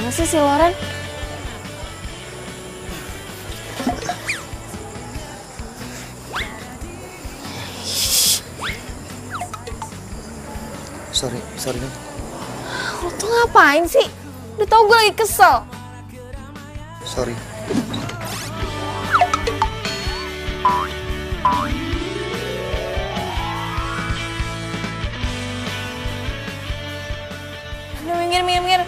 Mana sih si Loren? Sorry nih. Lo tuh ngapain sih? Udah tau gue lagi kesel. Sorry. Udah minggir.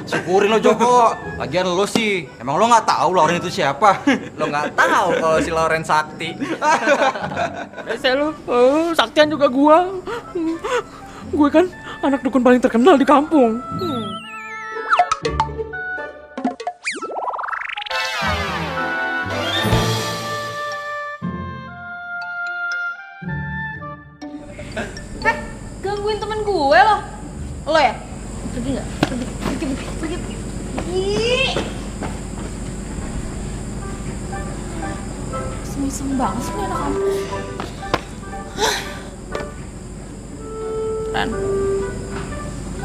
Syukurin lo Joko, lagian lo sih, emang lo nggak tahu Lauren itu siapa? Lo nggak tahu kalau si Lauren sakti. Saya lo, Saktian juga gua. Gue kan anak dukun paling terkenal di kampung. Gangguin temen gue lo. Lo ya? Pergi nggak? Pergi. Semisem banget sih nih anak kampus. Ran,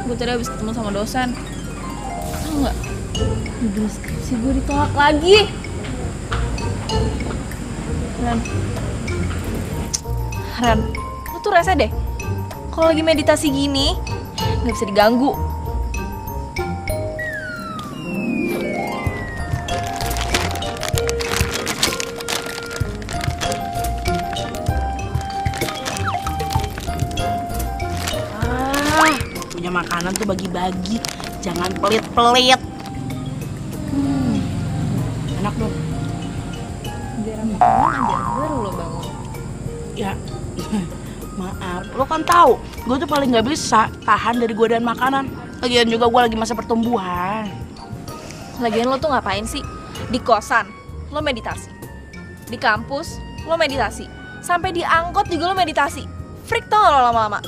gue tadi habis ketemu sama dosen. Tau nggak? Judul skripsi gue ditolak lagi. Ran, lo tuh rese deh. Kalau lagi meditasi gini, nggak bisa diganggu. Punya makanan tuh bagi-bagi, jangan pelit-pelit. Enak dong. Jarang banget baru lo bangun. Ya, maaf. Lo kan tahu, gue tuh paling nggak bisa tahan dari godaan makanan. Lagian juga gue lagi masa pertumbuhan. Lagian lo tuh ngapain sih? Di kosan, lo meditasi. Di kampus, lo meditasi. Sampai di angkot juga lo meditasi. Freak tau gak lo lama-lama?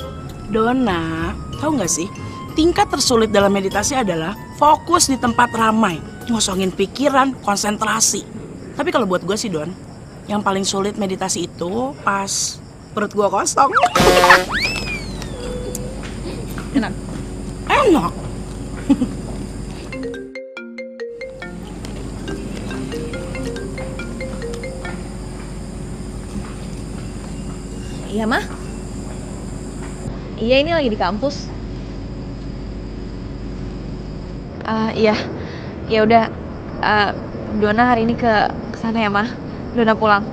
Dona, tahu nggak sih? Tingkat tersulit dalam meditasi adalah fokus di tempat ramai, ngosongin pikiran, konsentrasi. Tapi kalau buat gue sih Don, yang paling sulit meditasi itu pas perut gue kosong. Enak. Enak. Iya mah? Iya ini lagi di kampus. Iya, ya udah. Dona hari ini ke sana ya mah. Dona pulang.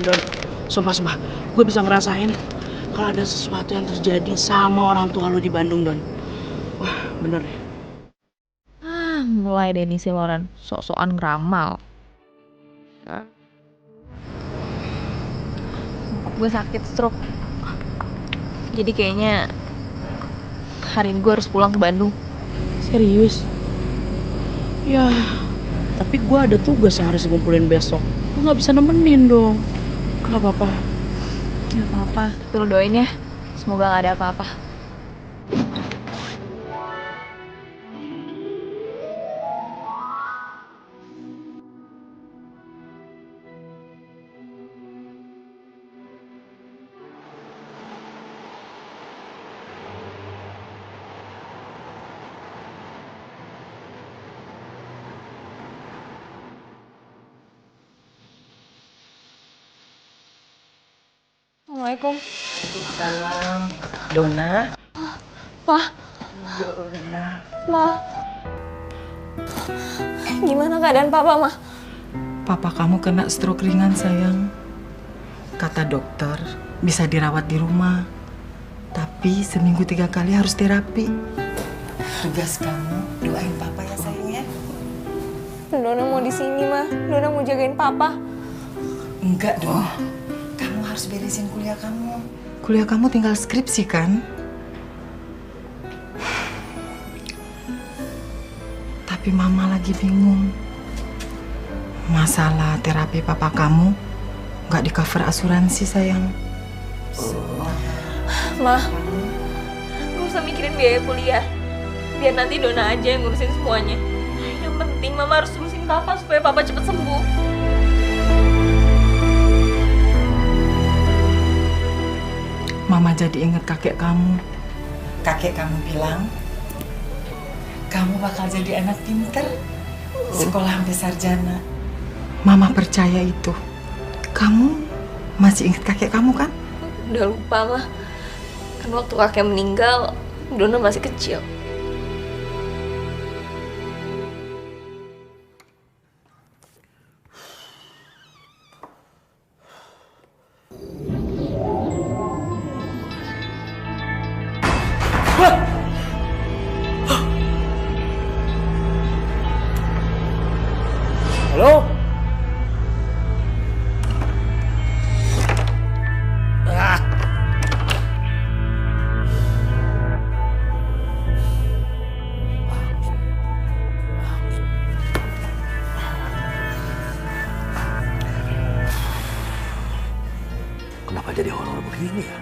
Don, sumpah, gue bisa ngerasain kalau ada sesuatu yang terjadi sama orang tua lu di Bandung, Don. Wah, bener ya. Mulai deh nih si Loren, sok-sokan ngeramal. Gue sakit stroke. Jadi kayaknya hari ini gue harus pulang ke Bandung. Serius? Ya, tapi gue ada tugas yang harus dikumpulin besok. Gue gak bisa nemenin dong. Gak apa-apa. Gak apa-apa, tapi lo doain ya. Semoga gak ada apa-apa. Assalamualaikum. Salam. Dona. Pa. Ma. Gimana keadaan papa, Ma? Papa kamu kena stroke ringan, sayang. Kata dokter, bisa dirawat di rumah. Tapi seminggu 3 kali harus terapi. Tugas kamu, doain papa ya, sayang ya. Dona mau di sini, Ma. Dona mau jagain papa. Enggak dong. Kamu harus beresin kuliah kamu. Kuliah kamu tinggal skripsi kan? Tapi mama lagi bingung. Masalah terapi papa kamu nggak di-cover asuransi, sayang. Ma, gak usah mikirin biaya kuliah. Biar nanti Dona aja yang ngurusin semuanya. Yang penting Mama harus urusin papa supaya papa cepet sembuh. Mama jadi ingat kakek kamu. Kakek kamu bilang, kamu bakal jadi anak pinter, sekolah sampai sarjana. Mama percaya itu. Kamu masih ingat kakek kamu kan? Udah lupa, Ma. Kan waktu kakek meninggal, Dona masih kecil. Halo? Kenapa jadi horor begini ya?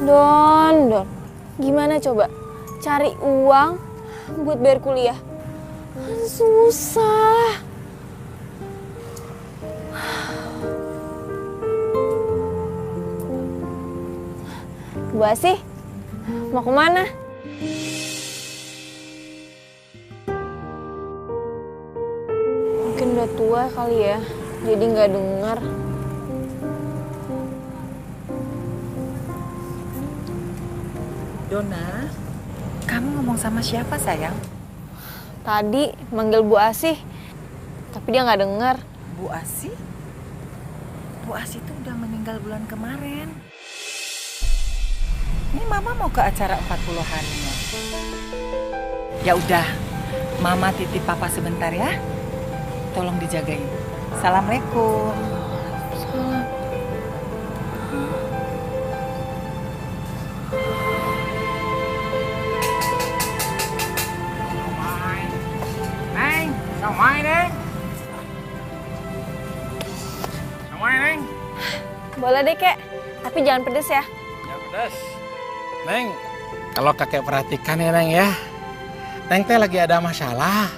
Don, gimana coba cari uang buat bayar kuliah? Susah. Bu Asih, mau kemana? Mungkin udah tua kali ya, jadi nggak dengar. Dona, kamu ngomong sama siapa, sayang? Tadi manggil Bu Asih, tapi dia nggak dengar. Bu Asih? Bu Asih itu udah meninggal bulan kemarin. Ini Mama mau ke acara 40-harinya. Ya udah, Mama titip Papa sebentar ya. Tolong dijagain. Assalamualaikum. Salam. Neng, somai Neng. Somai Neng. Boleh deh, Kek. Tapi jangan pedes ya. Ya pedas. Neng, kalau kakek perhatikan ya Neng ya. Neng teh lagi ada masalah.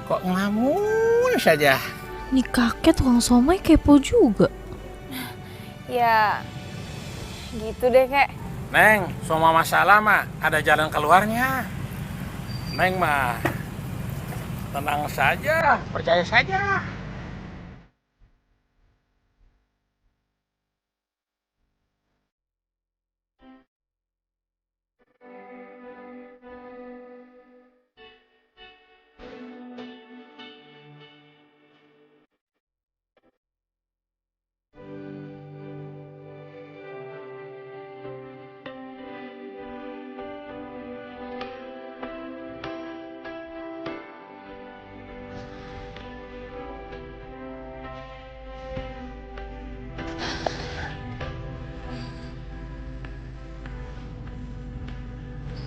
Kok ngelamun saja? Nih kakek tukang somai kepo juga. Ya, gitu deh, Kek. Neng, semua masalah mah ada jalan keluarnya. Neng mah tenang saja, percaya saja.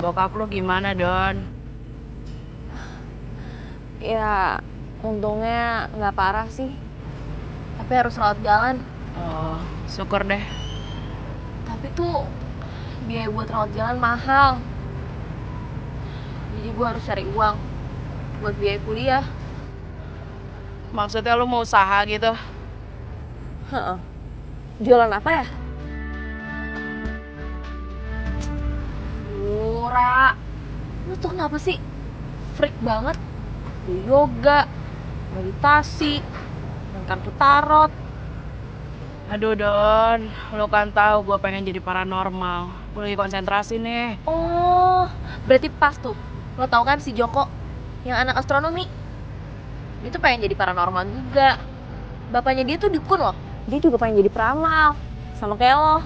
Bokap lu gimana, Don? Ya, untungnya nggak parah sih. Tapi harus rawat jalan. Oh, syukur deh. Tapi tuh biaya buat rawat jalan mahal. Jadi gue harus cari uang buat biaya kuliah. Maksudnya lu mau usaha gitu? Heeh. Jualan apa ya? Ra, lu tuh kenapa sih? Freak banget. Yoga, meditasi, main kartu tarot. Aduh, Don. Lu kan tahu gue pengen jadi paranormal. Gue lagi konsentrasi nih. Oh, berarti pas tuh. Lo tau kan si Joko yang anak astronomi? Dia tuh pengen jadi paranormal juga. Bapaknya dia tuh dukun loh. Dia juga pengen jadi peramal. Sama kayak lo.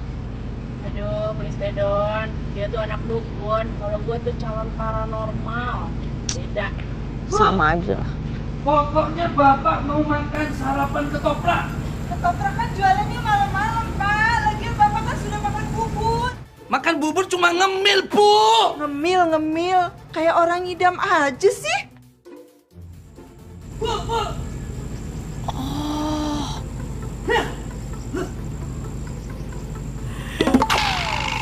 Aduh, please deh, Don. Dia tuh anak dukun. Kalau gue tuh calon paranormal. Beda. Sama aja lah. Pokoknya Bapak mau makan sarapan ketoprak. Ketoprak kan jualannya malam-malam, Pak. Lagian Bapak kan sudah makan bubur. Makan bubur cuma ngemil, Bu. Ngemil. Kayak orang ngidam aja sih. Bu.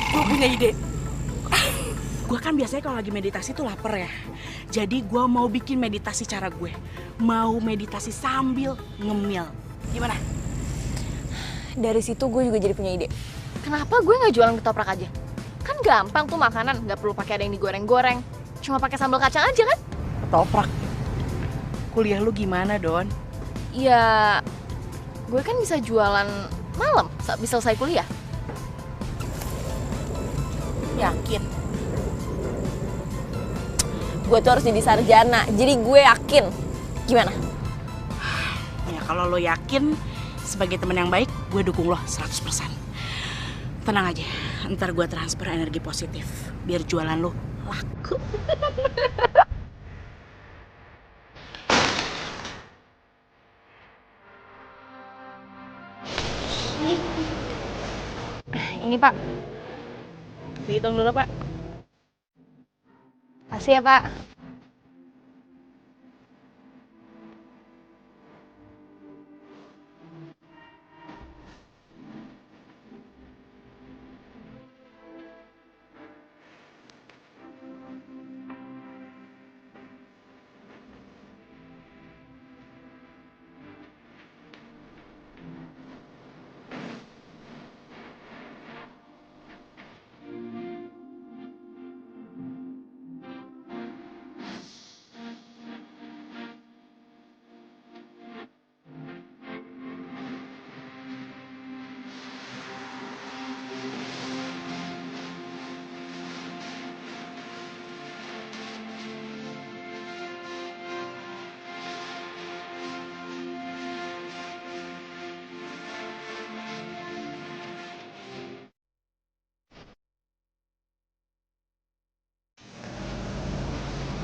Gue punya ide. Gue kan biasanya kalau lagi meditasi tuh lapar ya. Jadi gue mau bikin meditasi cara gue. Mau meditasi sambil ngemil. Gimana? Dari situ gue juga jadi punya ide. Kenapa gue nggak jualan ketoprak aja? Kan gampang tuh makanan, nggak perlu pakai ada yang digoreng-goreng. Cuma pakai sambal kacang aja kan? Ketoprak. Kuliah lu gimana, Don? Ya, gue kan bisa jualan malam, bisa selesai kuliah. Yakin? Gue tuh harus jadi sarjana, jadi gue yakin. Gimana? Ya kalau lo yakin, sebagai teman yang baik, gue dukung lo 100%. Tenang aja, ntar gue transfer energi positif. Biar jualan lo laku. Ini Pak, Dihitung dulu, Pak. kasih ya Pak.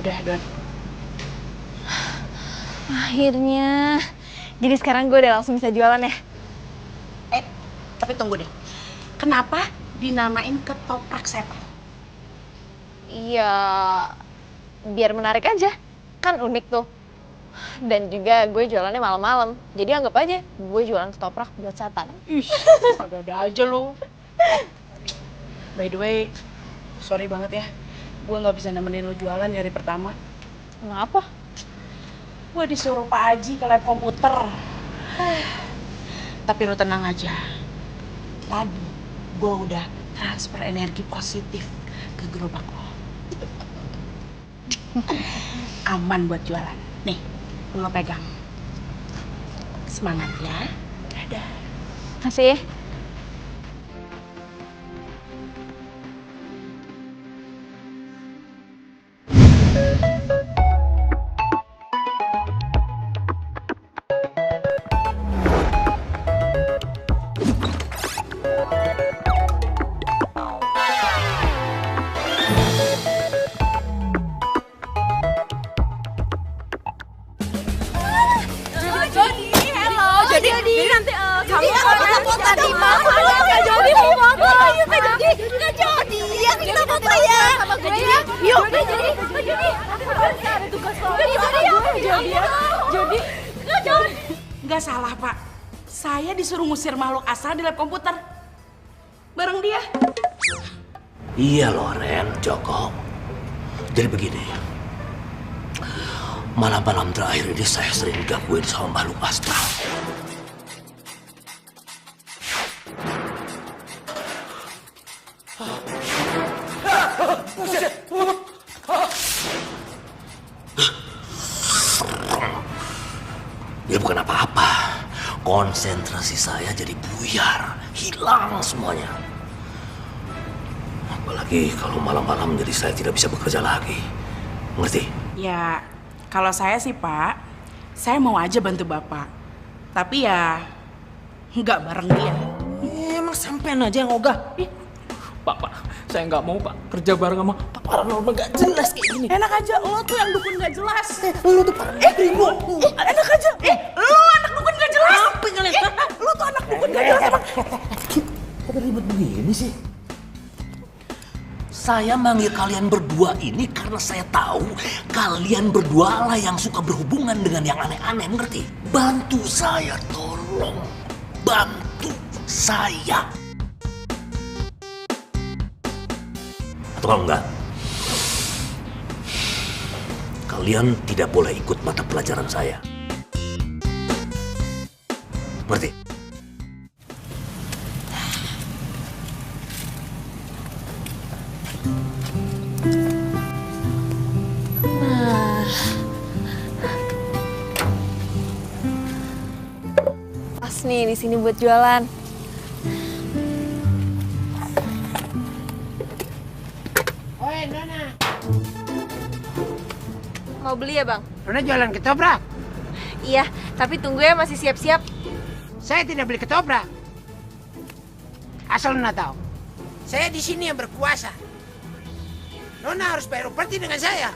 Udah, Don. Akhirnya. Jadi sekarang gue udah langsung bisa jualan ya? Tapi tunggu deh. Kenapa dinamain ketoprak setan? Iya, biar menarik aja. Kan unik tuh. Dan juga gue jualannya malam-malam. Jadi anggap aja gue jualan ketoprak buat setan. Ih, ada aja lo. By the way, sorry banget ya. Gue nggak bisa nemenin lo jualan dari pertama. Kenapa? Gue disuruh Pak Haji ke lab komputer. Tapi lo tenang aja. Tadi gue udah transfer energi positif ke gerobak lo. Aman buat jualan. Nih, lo pegang. Semangat ya. Dadah. Kasih. Jadi nanti kamu kan tadi Yuk. Jody. Nggak salah, Pak. Saya disuruh ngusir makhluk astral di lab komputer. Bareng dia. Iya Loren, Joko. Jadi begini. Malam-malam terakhir ini saya sering digangguin sama makhluk astral. Dia bukan apa-apa. Konsentrasi saya jadi buyar, hilang semuanya. Apalagi kalau malam-malam jadi saya tidak bisa bekerja lagi. Ngerti? Ya, kalau saya sih Pak, saya mau aja bantu Bapak. Tapi ya, nggak bareng dia. Emang sampean aja yang ogah. Pak, saya nggak mau Pak kerja bareng sama Pak paranormal nggak jelas kayak gini. Enak aja, lo tuh yang dukun nggak jelas. Lu tuh Ringo. Enak aja, lo anak dukun nggak jelas. Apa ngeliat? Lo tuh anak dukun nggak jelas emang. Kok ribet begini sih? Saya manggil kalian berdua ini karena saya tahu kalian berdua lah yang suka berhubungan dengan yang aneh-aneh, ngerti? Bantu saya, tolong. Bantu saya. Atau kalau enggak, kalian tidak boleh ikut mata pelajaran saya. Ngerti? Pas nih di sini buat jualan. Oi, Nona. Mau beli ya, Bang? Nona jualan ketoprak. Iya, tapi tunggu ya, masih siap-siap. Saya tidak beli ketoprak. Asal Nona tahu, saya di sini yang berkuasa. Nona harus bayar upeti dengan saya.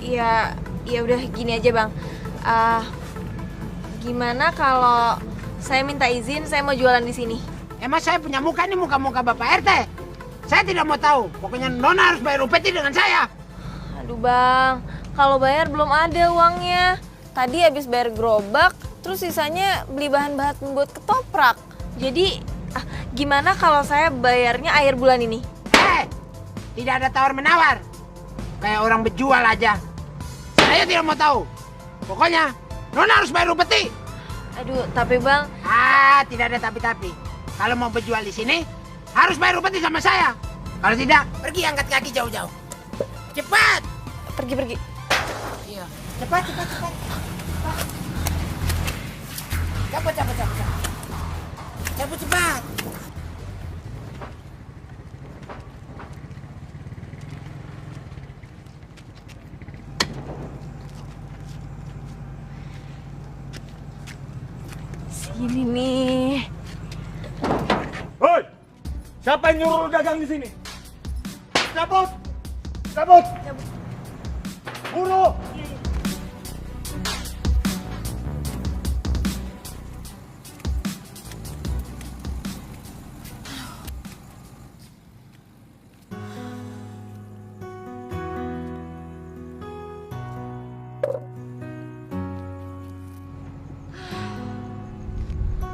Iya, ya udah gini aja, Bang. Gimana kalau saya minta izin, saya mau jualan di sini? Emang saya punya muka nih, muka-muka Bapak RT. Saya tidak mau tahu. Pokoknya Nona harus bayar upeti dengan saya. Aduh, Bang. Kalau bayar belum ada uangnya. Tadi habis bayar gerobak, terus sisanya beli bahan-bahan buat ketoprak. Jadi, gimana kalau saya bayarnya akhir bulan ini? Tidak ada tawar-menawar. Kayak orang berjual aja. Saya tidak mau tahu. Pokoknya Nona harus bayar upeti. Aduh, tapi Bang... Tidak ada tapi-tapi. Kalau mau berjual di sini, harus bayar upeti sama saya. Kalau tidak, pergi angkat kaki jauh-jauh. Cepat! Pergi. Iya. Cepat. Cabut. Cabut cepat. Sini nih. Hoi! Siapa yang nyuruh lu dagang di sini? Cabut! Buru!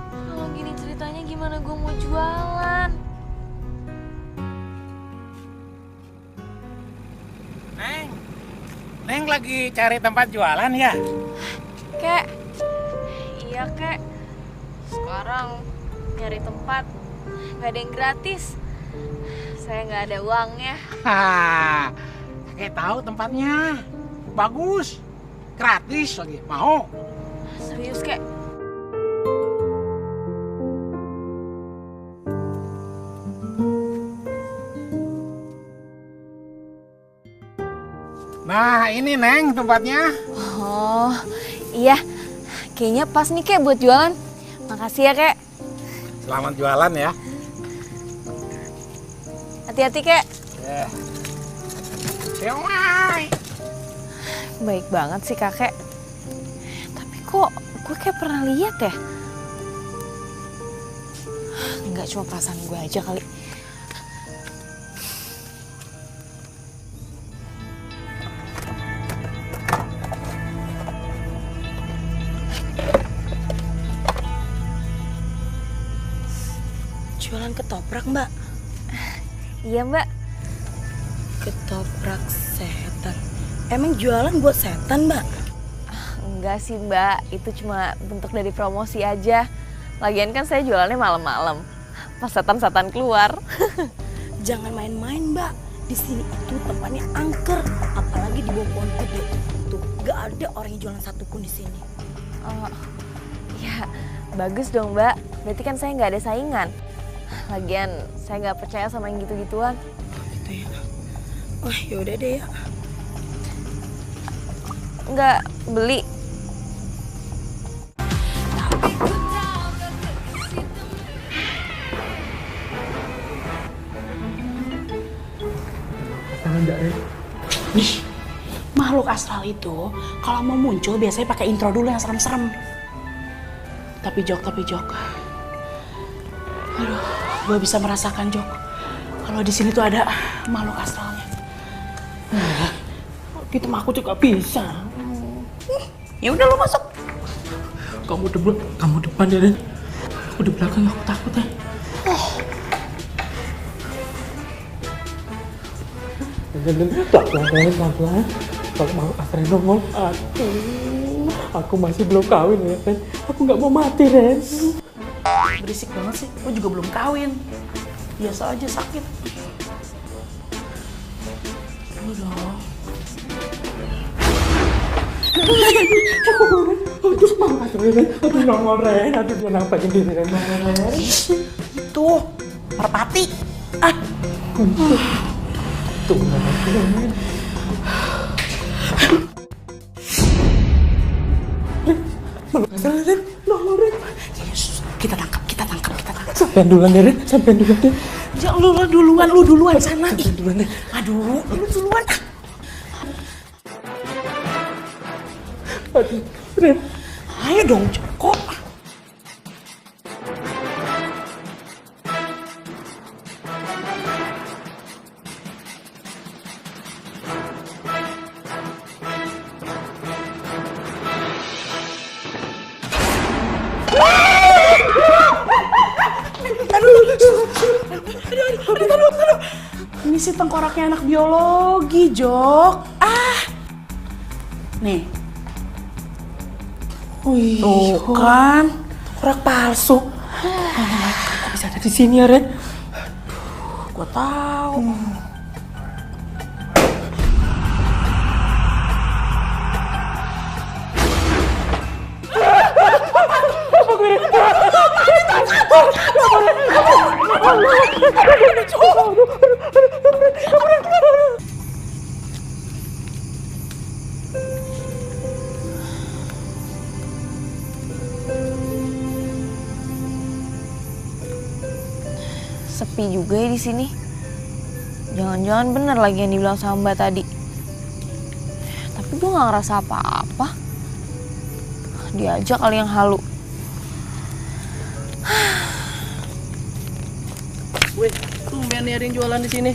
Kalau gini ceritanya gimana gue mau jualan? Neng lagi cari tempat jualan ya? Kek, iya Kek. Sekarang nyari tempat, nggak ada yang gratis. Saya nggak ada uangnya. Kayak tahu tempatnya. Bagus. Gratis lagi. Mau? Serius Kek? Nah, ini Neng tempatnya. Oh, iya. Kayaknya pas nih Kek buat jualan. Makasih ya Kek. Selamat jualan ya. Hati-hati Kek. Siomay. Baik banget sih kakek. Tapi kok gue kayak pernah lihat ya? Enggak, cuma perasaan gue aja kali. Jualan ketoprak, Mbak? Iya Mbak. Ketoprak setan. Emang jualan buat setan, Mbak? Enggak sih Mbak, itu cuma bentuk dari promosi aja. Lagian kan saya jualannya malam-malam, pas setan-setan keluar. Jangan main-main, Mbak. Di sini itu tempatnya angker, apalagi di bawah pohon gede. Tuh, gak ada orang yang jualan satupun di sini. Oh, ya bagus dong Mbak. Berarti kan saya nggak ada saingan. Lagian saya nggak percaya sama yang gitu-gituan. Gitu ya. Wah, yaudah deh ya. Nggak beli. Makhluk astral itu kalau mau muncul biasanya pakai intro dulu yang serem-serem. Tapi Jok. Aduh, gue bisa merasakan Jok. Kalau di sini tuh ada makhluk astralnya. Gitu mah aku juga bisa. Ya udah lu masuk. Kamu depan ya, Ren. Aku di belakang, aku takut ya. Pelan-pelan. Kalau mau astral nongol, aduh, aku masih belum kawin ya, Ren. Aku nggak mau mati, Ren. Berisik banget sih, gue juga belum kawin. Biasa aja sakit. Udah. Aduh, mampus Ren. Aduh, nongol Ren. Aduh, dia nampakin diri Ren. Itu, merpati. Tuh, Ren. Ren, nongol Ren. Kita tangkap. Sampean duluan deh, Ren. Jangan lu duluan sana. Sampean duluan deh. Aduh, lu duluan. Aduh, Ren. Ayo dong, Joko. Aduh. Ini sih tengkoraknya anak biologi, Jok. Nih. Wih, Tuh kan, tengkorak palsu. Kok bisa ada di sini ya, Ren? gua tahu. Sepi juga ya di sini. Jangan-jangan bener lagi yang dibilang sama Mbak tadi. Tapi gue nggak ngerasa apa-apa. Dia aja kali yang halu. Wih, tumben nih ada yang jualan di sini.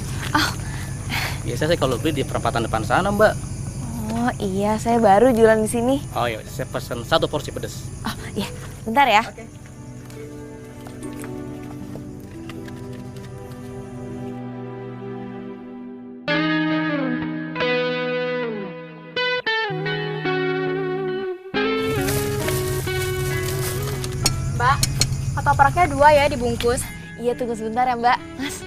Biasa saya kalau beli di perempatan depan sana, Mbak. Oh iya, saya baru jualan di sini. Oh iya, saya pesan 1 porsi pedas. Oh iya, bentar ya. Oke. Mbak, ketopraknya 2 ya dibungkus. Iya, tunggu sebentar ya Mbak. Mas.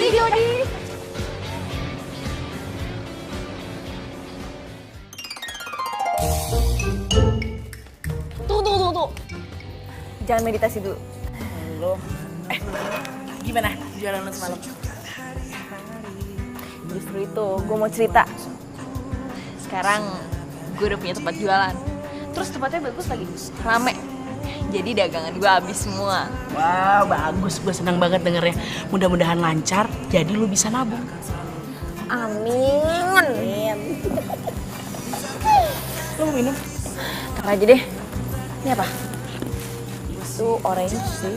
Jody. Tunggu. Jangan meditasi dulu. Lo. Gimana jualan lo semalam? Justru itu, gue mau cerita. Sekarang gue udah punya tempat jualan. Terus tempatnya bagus lagi, rame. Jadi dagangan gue habis semua. Wow, bagus. Gue senang banget dengernya. Mudah-mudahan lancar, jadi lu bisa nabung. Amin. Lu mau minum? Ntar aja deh. Ini apa? Itu orange sih.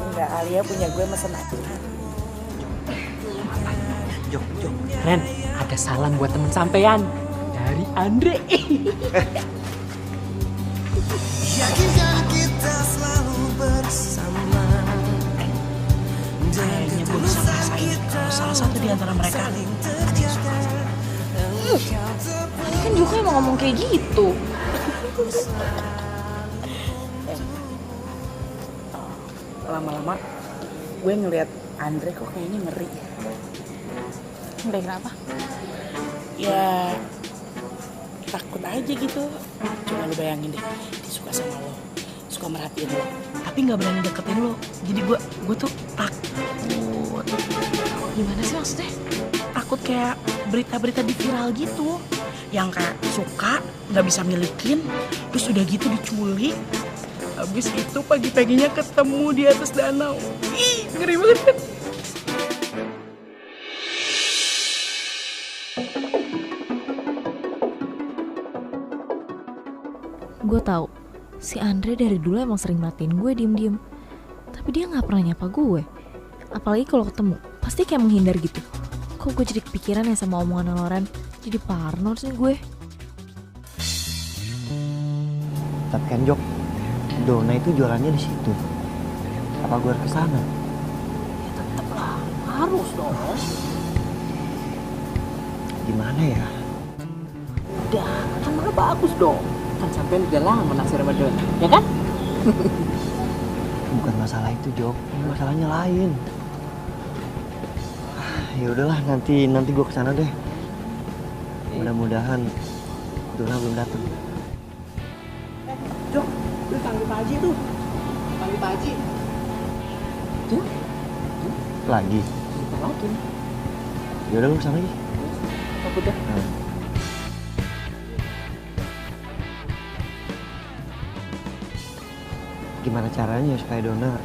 Enggak, Alia punya gue mesen aja. Jok. Ren, ada salam buat temen sampean dari Andre. Yakinkah kita selalu bersama? Kayaknya gue bisa ngerasain kalau salah satu di antara mereka ada yang suka. Tadi kan Joko emang ngomong kayak gitu. Lama-lama gue ngeliat Andre kok kayaknya ngeri. Udah kenapa? Ya takut aja gitu. Coba lu bayangin deh, dia suka sama lo, suka merhatiin lo, tapi nggak berani deketin lo. Jadi gue tuh takut. Gimana sih maksudnya? Takut kayak berita-berita di viral gitu, yang kayak suka nggak bisa milikin, terus udah gitu diculik. Habis itu pagi-paginya ketemu di atas danau. Ih, ngeri banget kan? Gue tahu si Andre dari dulu emang sering matiin gue diem-diem. Tapi dia nggak pernah nyapa gue. Apalagi kalau ketemu, pasti kayak menghindar gitu. Kok gue jadi kepikiran ya sama omongan Loren. Jadi parno sih gue. Tapi kan Jok, Dona itu jualannya di situ. Apa gue harus kesana? Ya tetep lah, harus dong. Gimana ya? Udah, kan malah bagus dong. Kan sampean udah lama naksir sama Dona, ya kan? Bukan masalah itu Jok, masalahnya lain. Ya udahlah, nanti gue kesana deh. Mudah-mudahan Dona belum datang. Jok, lu panggil Pak Haji tuh. Panggil Pak Haji. Tuh? Lagi? Lagi. Ya udah lu kesana lagi. Apa udah? Gimana caranya supaya Dona?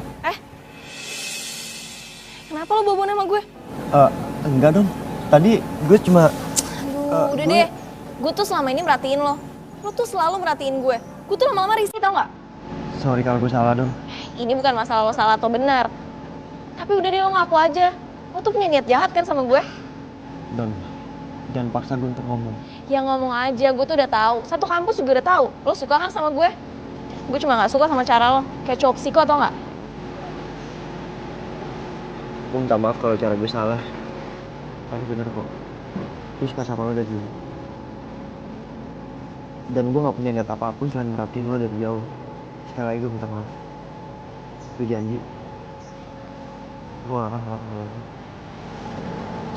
Kenapa lo bawa sama gue? Enggak dong. Tadi gue cuma... Aduh, udah deh. Gue tuh selama ini merhatiin lo. Lo tuh selalu merhatiin gue. Gue tuh lama-lama risih tau gak? Sorry kalau gue salah dong. Ini bukan masalah lo salah atau benar. Tapi udah deh, lo ngaku aja. Lo tuh punya niat jahat kan sama gue? Don, jangan paksa gue untuk ngomong. Ya ngomong aja, gue tuh udah tahu. Satu kampus juga udah tahu. Lo suka kan sama gue? Gue cuma gak suka sama cara lo. Kayak cowok psiko tau gak? Gue minta maaf kalau cara gue salah. Tapi bener kok. Gue suka sama lo dari dulu. Dan gue gak punya niat apapun selain merhatiin lo dari jauh. Sekali lagi gue minta maaf. Gue janji. Gue gak akan ngelakuin lagi.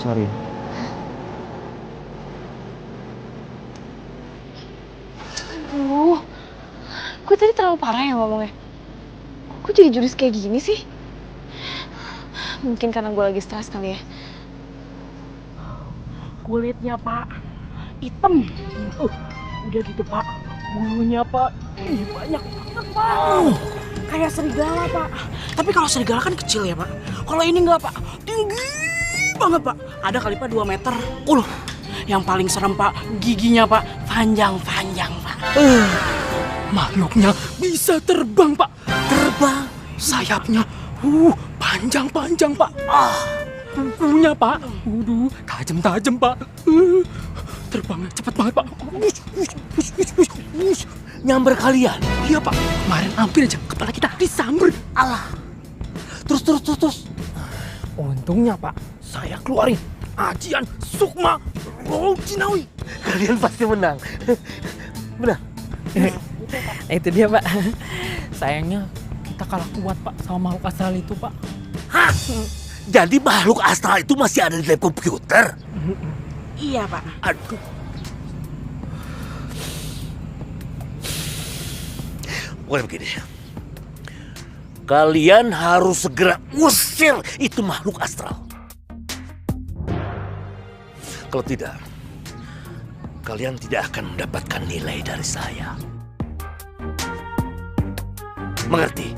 Sorry. Aduh, gue tadi terlalu parah ya ngomongnya. Kok jadi jurus kayak gini sih? Mungkin karena gue lagi stres kali ya. Kulitnya Pak, hitam. Udah gitu Pak, bulunya Pak, banyak banget Pak. Kayak serigala Pak. Tapi kalau serigala kan kecil ya Pak. Kalau ini enggak Pak, tinggi banget Pak. Ada kali Pak 2 meter. Yang paling serem Pak, giginya Pak, panjang-panjang Pak. Makhluknya bisa terbang, Pak. Terbang. Sayapnya, panjang-panjang, Pak. Kukunya, Pak. Tajam-tajam, Pak. Terbangnya cepat banget, Pak. Nyamber kalian? Iya, Pak. Kemarin hampir aja kepala kita disamber. Alah. Terus. Untungnya, Pak, saya keluarin ajian Sukma Jinawi. Kalian pasti menang. Menang. Nah, itu dia, Pak. Sayangnya kita kalah kuat, Pak, sama makhluk astral itu, Pak. Hah? Jadi makhluk astral itu masih ada di lab komputer? Iya, Pak. Aduh. Pokoknya begini. Kalian harus segera usir itu makhluk astral. Kalau tidak, kalian tidak akan mendapatkan nilai dari saya. Mengerti?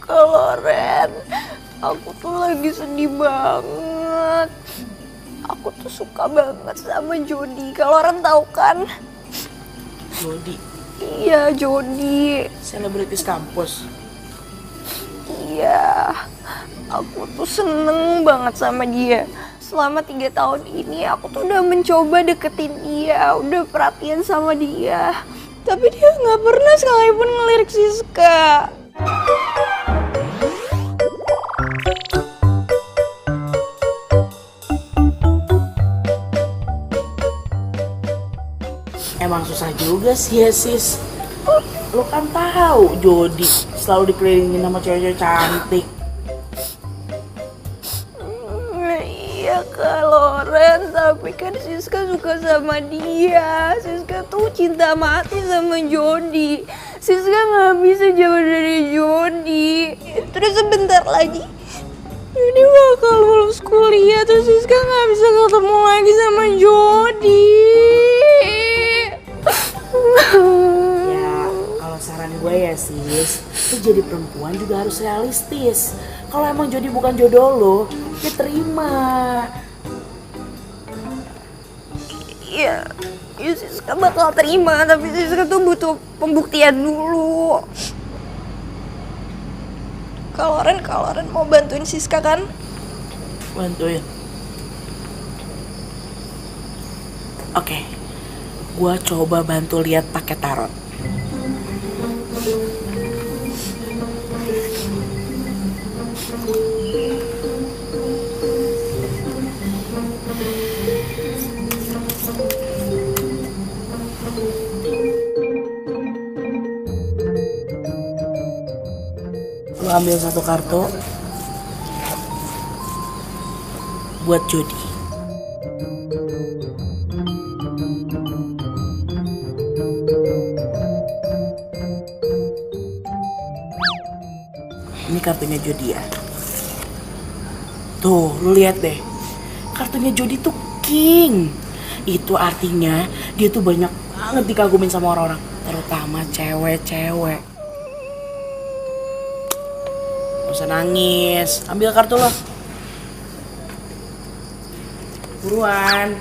Kalau Ren, aku tuh lagi sedih banget. Aku tuh suka banget sama Jody. Kalau Ren tahu kan? Jody? Iya, Jody. Selebritis kampus? Iya. Aku tuh seneng banget sama dia. Selama 3 tahun ini aku tuh udah mencoba deketin dia, udah perhatian sama dia. Tapi dia nggak pernah sekalipun ngelirik Siska. Emang susah juga sih ya sis. Lo kan tahu Jody selalu dikelilingin sama cewek-cewek cantik. Iya kalau Ren, tapi kan Siska suka sama dia. Siska tuh cinta mati sama Jody. Siska nggak bisa jauh dari Jody. Terus sebentar lagi Jody bakal lulus kuliah, terus Siska nggak bisa ketemu lagi sama Jody. Ya kalau saran gue ya sis, lo jadi perempuan juga harus realistis. Kalau emang Jody bukan jodoh lo, ya terima. Iya, Siska bakal terima, tapi Siska tuh butuh pembuktian dulu. Kalau Ren mau bantuin Siska kan? Bantuin. Oke, gua coba bantu lihat pakai tarot. Lo ambil satu kartu buat Jody. Ini kartunya Jody ya. Tuh, lu lihat deh. Kartunya Jody tuh king. Itu artinya dia tuh banyak banget dikagumin sama orang-orang, terutama cewek-cewek. Gak usah nangis, ambil kartu lo. Buruan.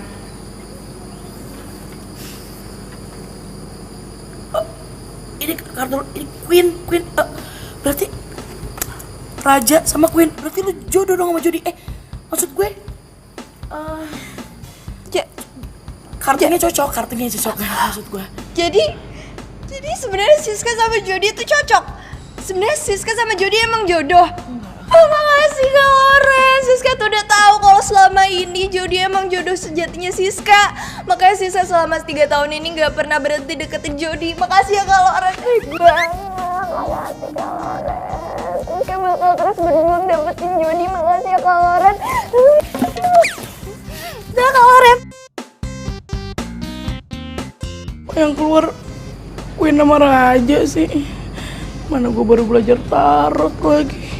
Oh, ini kartu, ini Queen. Berarti Raja sama Queen, berarti lu jodoh dong sama Jody. Maksud gue, kartunya cocok maksud gue. Jadi sebenarnya Siska sama Jody itu cocok. Sebenarnya Siska sama Jody emang jodoh. Oh, makasih Kak Loren. Siska tuh udah tahu kalau selama ini Jody emang jodoh sejatinya Siska. Makanya Siska selama 3 tahun ini gak pernah berhenti deketin Jody. Makasih ya Kak Loren. Makasih Kak Loren. Siska bakal terus berjuang dapetin Jody. Makasih ya Kak Loren. Dah Kak Loren. Yang keluar Queen sama Raja sih. Mana gue baru belajar tarot lagi.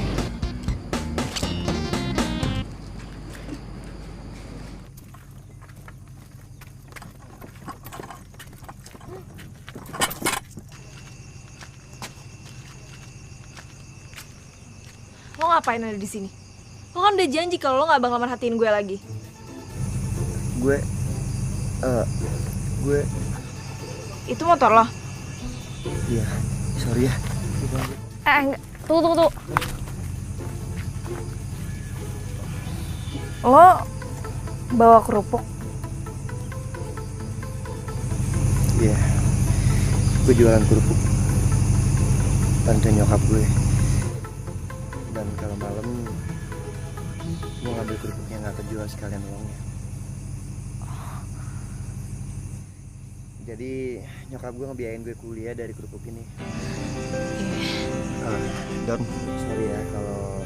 Lo ngapain ada di sini? Lo kan udah janji kalau lo gak bakal merhatiin gue lagi. Gue Itu motor lo? Iya, sorry ya. Enggak. Tunggu. Lo bawa kerupuk? Iya, gue jualan kerupuk. Bantuin nyokap gue. Dan kalau malam gue ngambil kerupuknya nggak kejual sekalian uangnya. Jadi nyokap gue ngebiayain gue kuliah dari kerupuk ini. Don, sorry ya kalau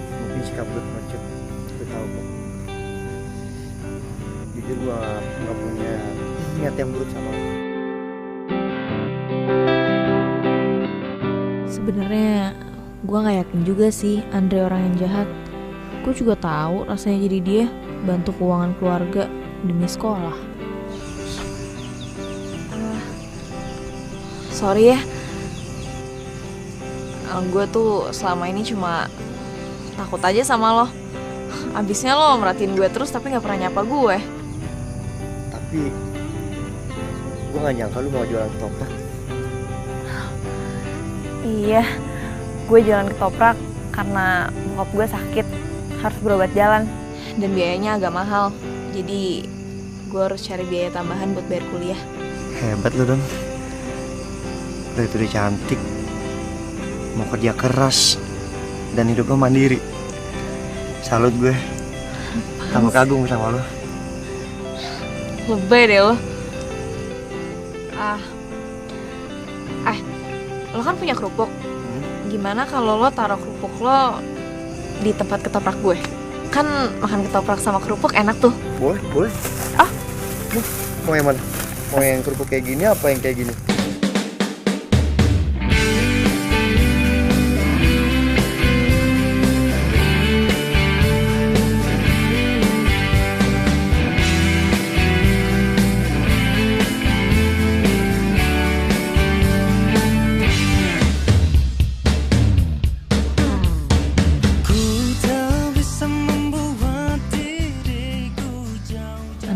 mungkin sikap gue pengecut. Gue tahu kok. jujur gue gak punya niat yang buruk sama lo. Sebenarnya gue nggak yakin juga sih Andre orang yang jahat. Gue juga tahu rasanya jadi dia bantu keuangan keluarga demi sekolah. Sorry ya, gue tuh selama ini cuma takut aja sama lo. Abisnya lo merhatiin gue terus tapi nggak pernah nyapa gue. Tapi gue gak nyangka lu mau jualan ketoprak. Iya, gue jualan ketoprak karena bokap gue sakit, harus berobat jalan. Dan biayanya agak mahal, jadi gue harus cari biaya tambahan buat bayar kuliah. Hebat lu Don. Udah itu udah cantik, mau kerja keras, dan hidup lo mandiri. Salut gue, tambah kagum sama lo. Lebay deh lo. Lo kan punya kerupuk. Gimana kalau lo taruh kerupuk lo di tempat ketoprak gue? Kan makan ketoprak sama kerupuk enak tuh. Boleh, boleh. Mau yang mana? Mau yang kerupuk kayak gini apa yang kayak gini?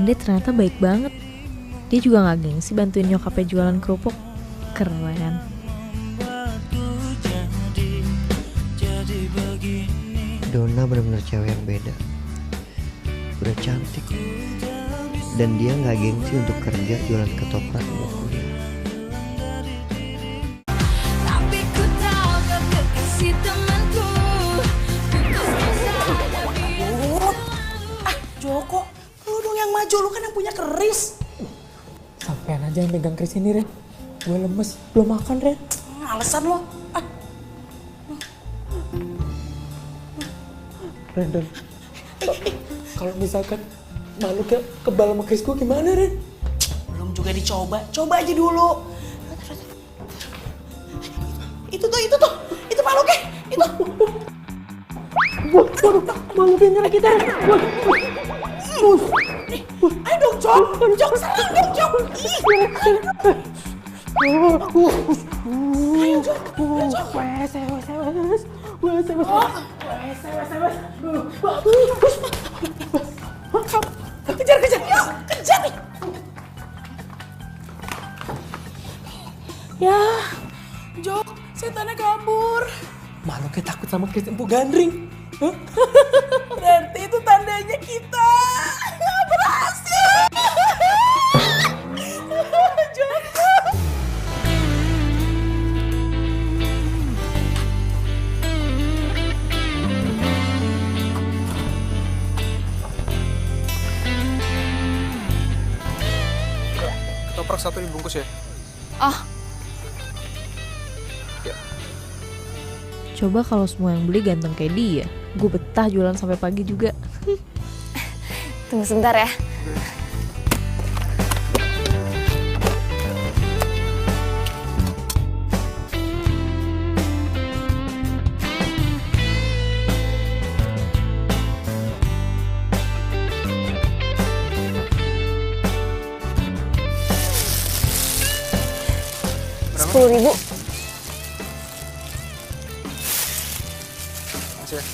Andre ternyata baik banget. Dia juga gak gengsi bantuin nyokapnya jualan kerupuk. Keren. Donna benar-benar cewek yang beda. Udah cantik. Dan dia gak gengsi untuk kerja jualan ketoprak buat kuliah. Joko, lu dong yang maju, lu kan yang punya keris. Sampean aja yang pegang keris ini, Ren. Gue lemes, belum makan, Ren. Alasan lo. Ren, kalau misalkan makhluknya kebal sama keris gue gimana, Ren? Belum juga dicoba, coba aja dulu. Itu makhluknya, itu. Waduh, makhluknya nyerang kita, Ren. Ayo dong, Jok, serang dong, Jok. Ayo, Jok. Kejar, yuk, kejar nih. Ya, Jok, setannya kabur. Makhluknya takut sama keris Empu Gandring. Berarti itu tandanya kita berhasil. Joko. Ketoprak satu dibungkus ya. Coba kalau semua yang beli ganteng kayak dia, gue betah jualan sampai pagi juga. Tunggu sebentar ya. Rp10.000. Masih ya?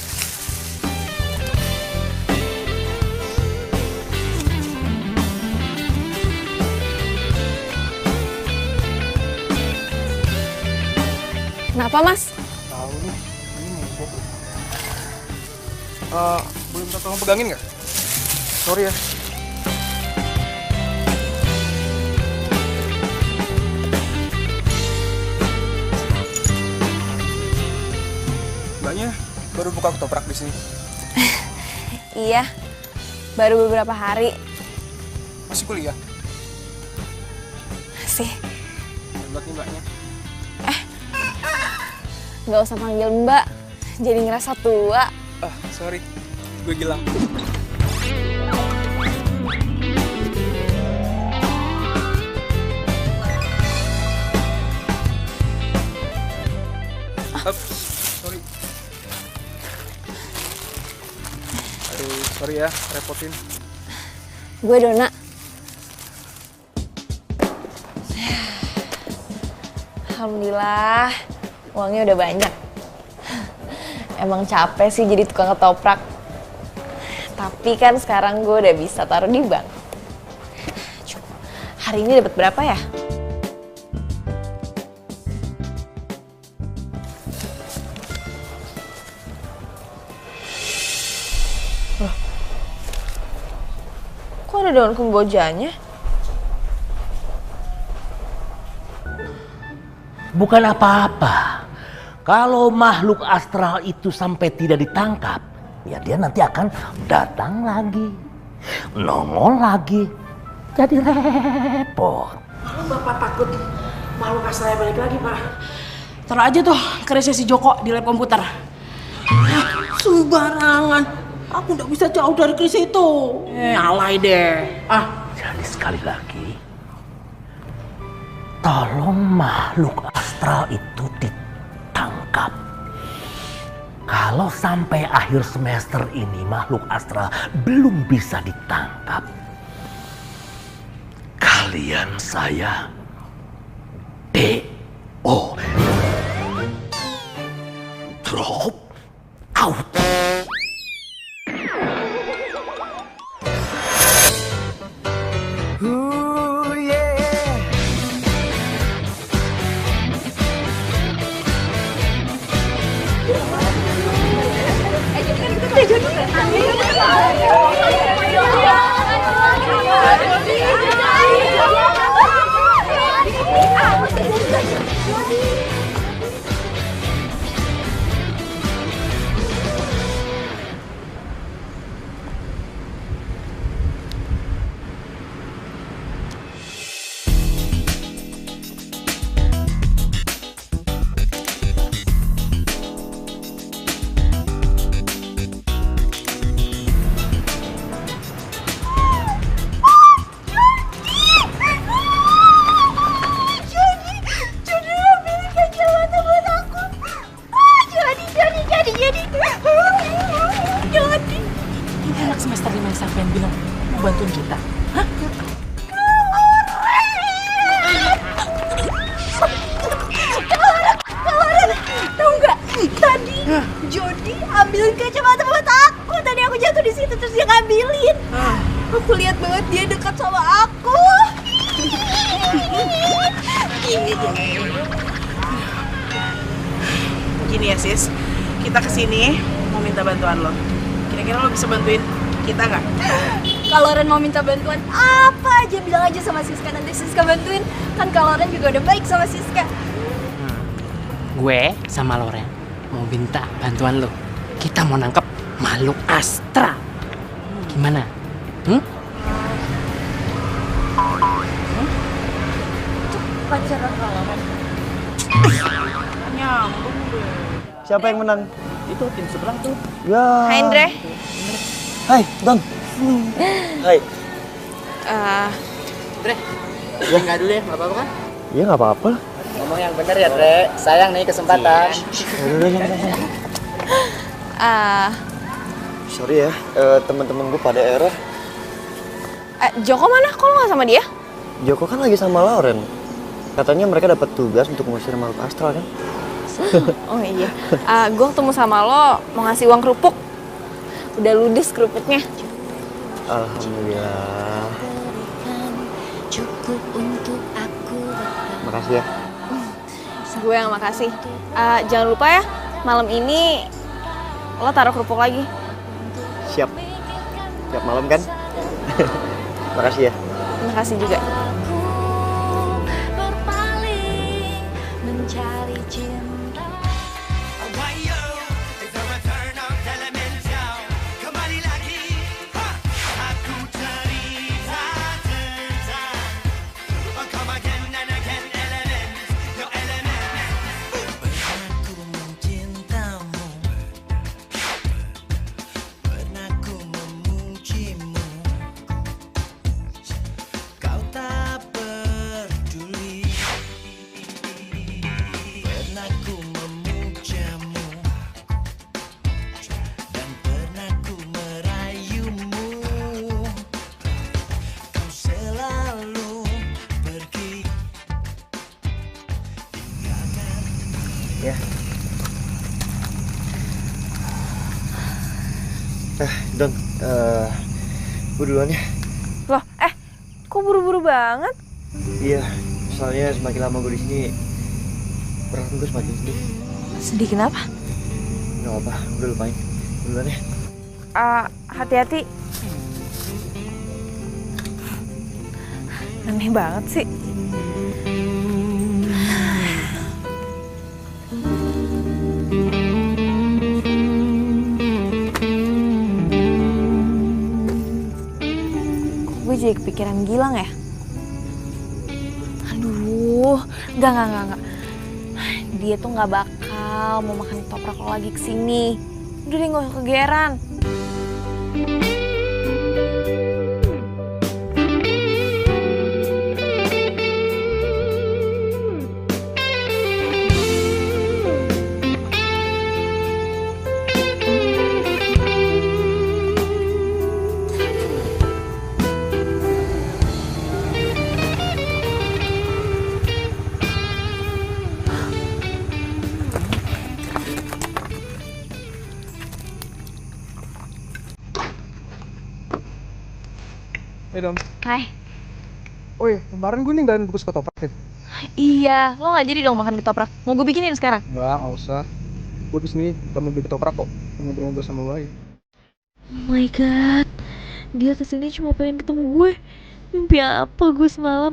Kenapa, Mas? Tahu nih, ini mogok. Boleh minta tolong pegangin nggak? Sorry ya. Mbaknya baru buka ketoprak di sini. Iya, baru beberapa hari. Masih kuliah? Masih. Hebat nih mbaknya. Nggak usah panggil Mbak, jadi ngerasa tua. Sorry, gue Gilang. Sorry. Aduh, sorry ya, repotin. Gue Dona. Alhamdulillah, uangnya udah banyak. Emang capek sih jadi tukang ketoprak. Tapi kan sekarang gue udah bisa taruh di bank. Hari ini dapat berapa ya? Loh. Kok ada daun kembojanya? Bukan apa-apa. Kalau makhluk astral itu sampai tidak ditangkap, ya dia nanti akan datang lagi, nongol lagi, jadi repot. Bapak takut makhluk astralnya balik lagi, Pak. Taruh aja tuh kerisnya si Joko di lab komputer. Sembarangan. Aku nggak bisa jauh dari keris itu. Alay deh. Jadi sekali lagi, tolong makhluk astral itu ditangkap. Kalau sampai akhir semester ini makhluk astral belum bisa ditangkap, kalian saya DO. Drop out. Semester 5 sampai bilang mau bantuin kita. Hah? Kelaran, tahu nggak? Tadi Jody ambilin kacamata buat aku. Tadi aku jatuh di situ terus dia ngambilin. Aku lihat banget dia dekat sama aku. Gini ya sis, kita kesini mau minta bantuan lo. Kira-kira lo bisa bantuin kita nggak? Kalau Ren mau minta bantuan apa aja bilang aja sama Siska, nanti Siska bantuin. Kan kalau Ren juga udah baik sama Siska. Gue sama Loren mau minta bantuan lo. Kita mau nangkep makhluk astral. Gimana? Pacaran kalau Ren. Nyambung deh. Siapa yang menang? Itu tim seberang tuh. Ya. Hai Indre. Hai, Don. Hai. Dre, enggak dulu ya, nggak apa-apa kan? Iya nggak apa-apa. Ngomong yang bener ya, Dre. Sayang nih kesempatan. Sorry ya, teman-teman gue pada error. Joko mana? Kok lo gak sama dia? Joko kan lagi sama Lauren. Katanya mereka dapat tugas untuk ngusir makhluk astral kan? Oh iya. Gue ketemu sama lo mau ngasih uang kerupuk. Udah ludes kerupuknya. Alhamdulillah. Cukup untuk aku. Makasih ya. Gue yang makasih. Jangan lupa ya, malam ini lo taruh kerupuk lagi. Siap. Siap malam kan? Makasih ya. Makasih juga. Berpaling mencari cinta. Pernah ku memuja Ya. Don, gue duluan ya. Loh, kok buru-buru banget? Iya, soalnya semakin lama gue di sini, perasaan gue semakin sedih. Sedih kenapa? Gak apa, udah lupain. Duluan ya. Hati-hati. Aneh banget sih. Gue jadi kepikiran Gilang ya? Aduh, enggak. Dia tuh nggak bakal mau makan ketoprak lo lagi kesini. Udah deh, nggak usah kegeeran. Dom. Hai. Oh iya, kemarin gue ninggalin bungkus ketoprak deh. Iya, lo nggak jadi dong makan ketoprak. Mau gue bikinin sekarang? Nggak usah. Gue kesini bukan mau beli ketoprak kok. Ngobrol-ngobrol sama lo aja. Oh my god, dia kesini cuma pengen ketemu gue. Mimpi apa gue semalam?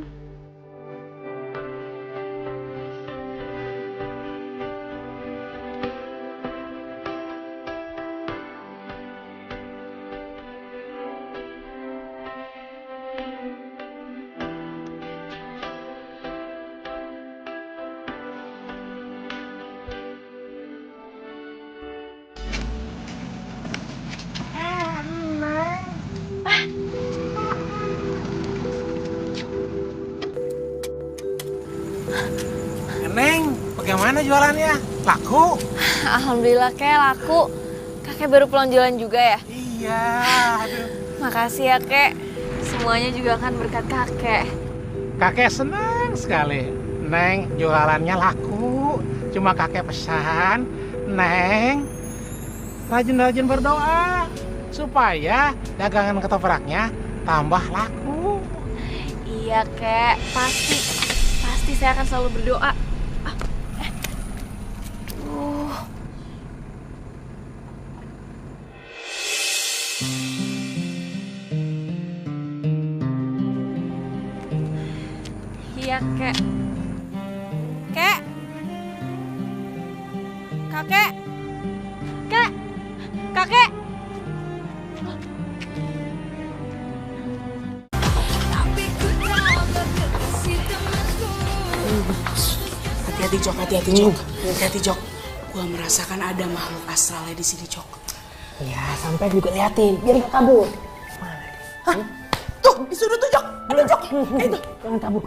Neng, bagaimana jualannya? Laku? Alhamdulillah, Kek, laku. Kakek baru pulang jualan juga ya? Iya, aduh. Makasih ya, Kek. Semuanya juga kan berkat kakek. Kakek senang sekali. Neng, jualannya laku. Cuma kakek pesan, Neng, rajin-rajin berdoa supaya dagangan ketopraknya tambah laku. Iya, Kek. Pasti saya akan selalu berdoa. Iya, Kek. Kek. Kakek. Kek. Kakek. Hati-hati, Jok. Hati-hati, Jok. Gua merasakan ada makhluk astralnya di sini, Jok. Ya, sampai juga liatin, biar gak kabur. Mana dia? Hah? Tuh, disuruh tuh, Jok. Ada Jok. Itu, jangan kabur.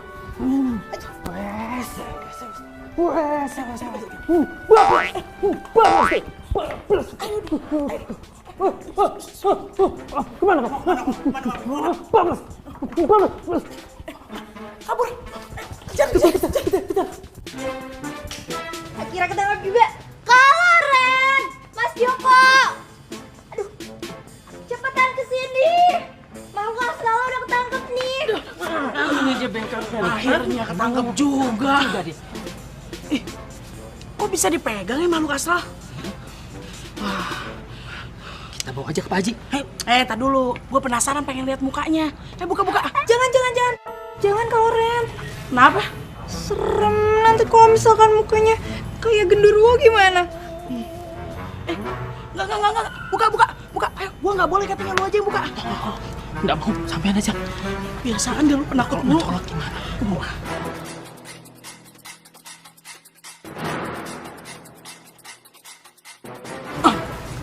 Kabur. Kejar. Kira ketangkap juga. Kalau Ren, Mas Joko. Aduh, cepetan kesini. Makhluk astral udah ketangkep nih. Ini aja bengkelnya. Akhirnya ketangkep juga. Kok bisa dipegang ya makhluk astral? Wah, Kita bawa aja ke Pak Haji. Tak dulu. Gue penasaran pengen lihat mukanya. Buka. Jangan. Jangan kalau Ren. Kenapa? Serem nanti kalau misalkan mukanya kayak genderuwo gimana? Enggak. Buka. Ayo, gue nggak boleh katanya lu aja yang buka. Nggak mau, sampean aja. Biasaan dia lu penakut mulu. Mencolot gimana?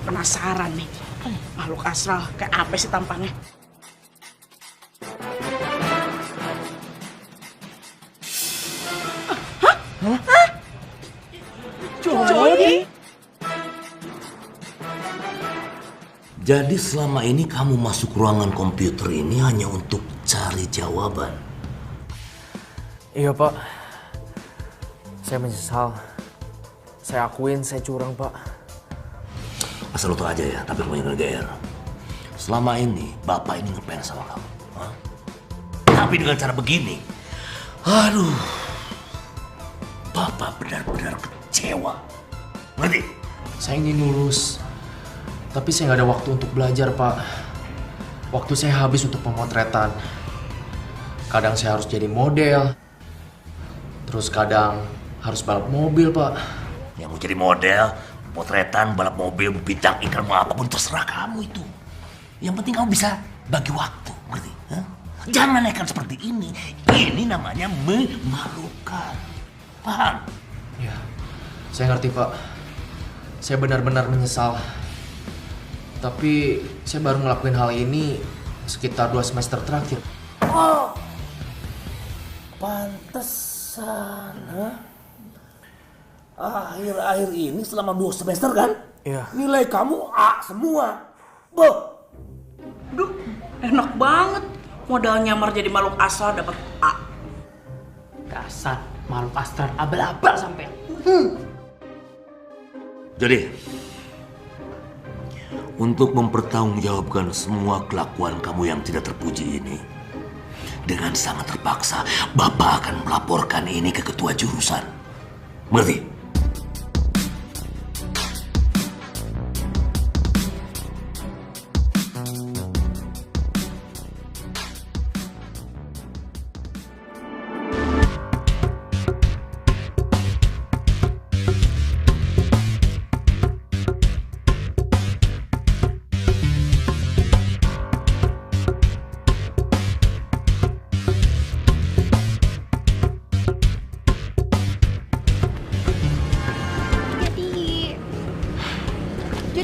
Penasaran nih. Makhluk astral kayak apa sih tampangnya? Hah? Jody? Jadi selama ini kamu masuk ruangan komputer ini hanya untuk cari jawaban? Iya, Pak. Saya menyesal. Saya akuin saya curang, Pak. Asal lo tau aja ya, tapi kamu jangan GR. Selama ini, Bapak ini ngepel sama kamu. Hah? Tapi dengan cara begini, aduh, Bapak benar-benar kecewa. Ngerti? Saya ingin lulus, tapi saya nggak ada waktu untuk belajar, Pak. Waktu saya habis untuk pemotretan. Kadang saya harus jadi model, terus kadang harus balap mobil, Pak. Yang mau jadi model, potretan, balap mobil, bintang iklan, mau apapun terserah kamu itu. Yang penting kamu bisa bagi waktu, ngerti? Hah? Jangan nekat seperti ini. Ini namanya memalukan. Paham? Ya, saya ngerti, Pak. Saya benar-benar menyesal. Tapi saya baru ngelakuin hal ini sekitar 2 semester terakhir. Oh, pantesan, ha? Akhir-akhir ini selama 2 semester kan? Iya. Nilai kamu A semua. Boh. Duh, enak banget. Modal nyamar jadi makhluk astral dapat A. Dasar makhluk astral abal-abal sampai. Jadi, untuk mempertanggungjawabkan semua kelakuan kamu yang tidak terpuji ini, dengan sangat terpaksa, Bapak akan melaporkan ini ke ketua jurusan. Mengerti?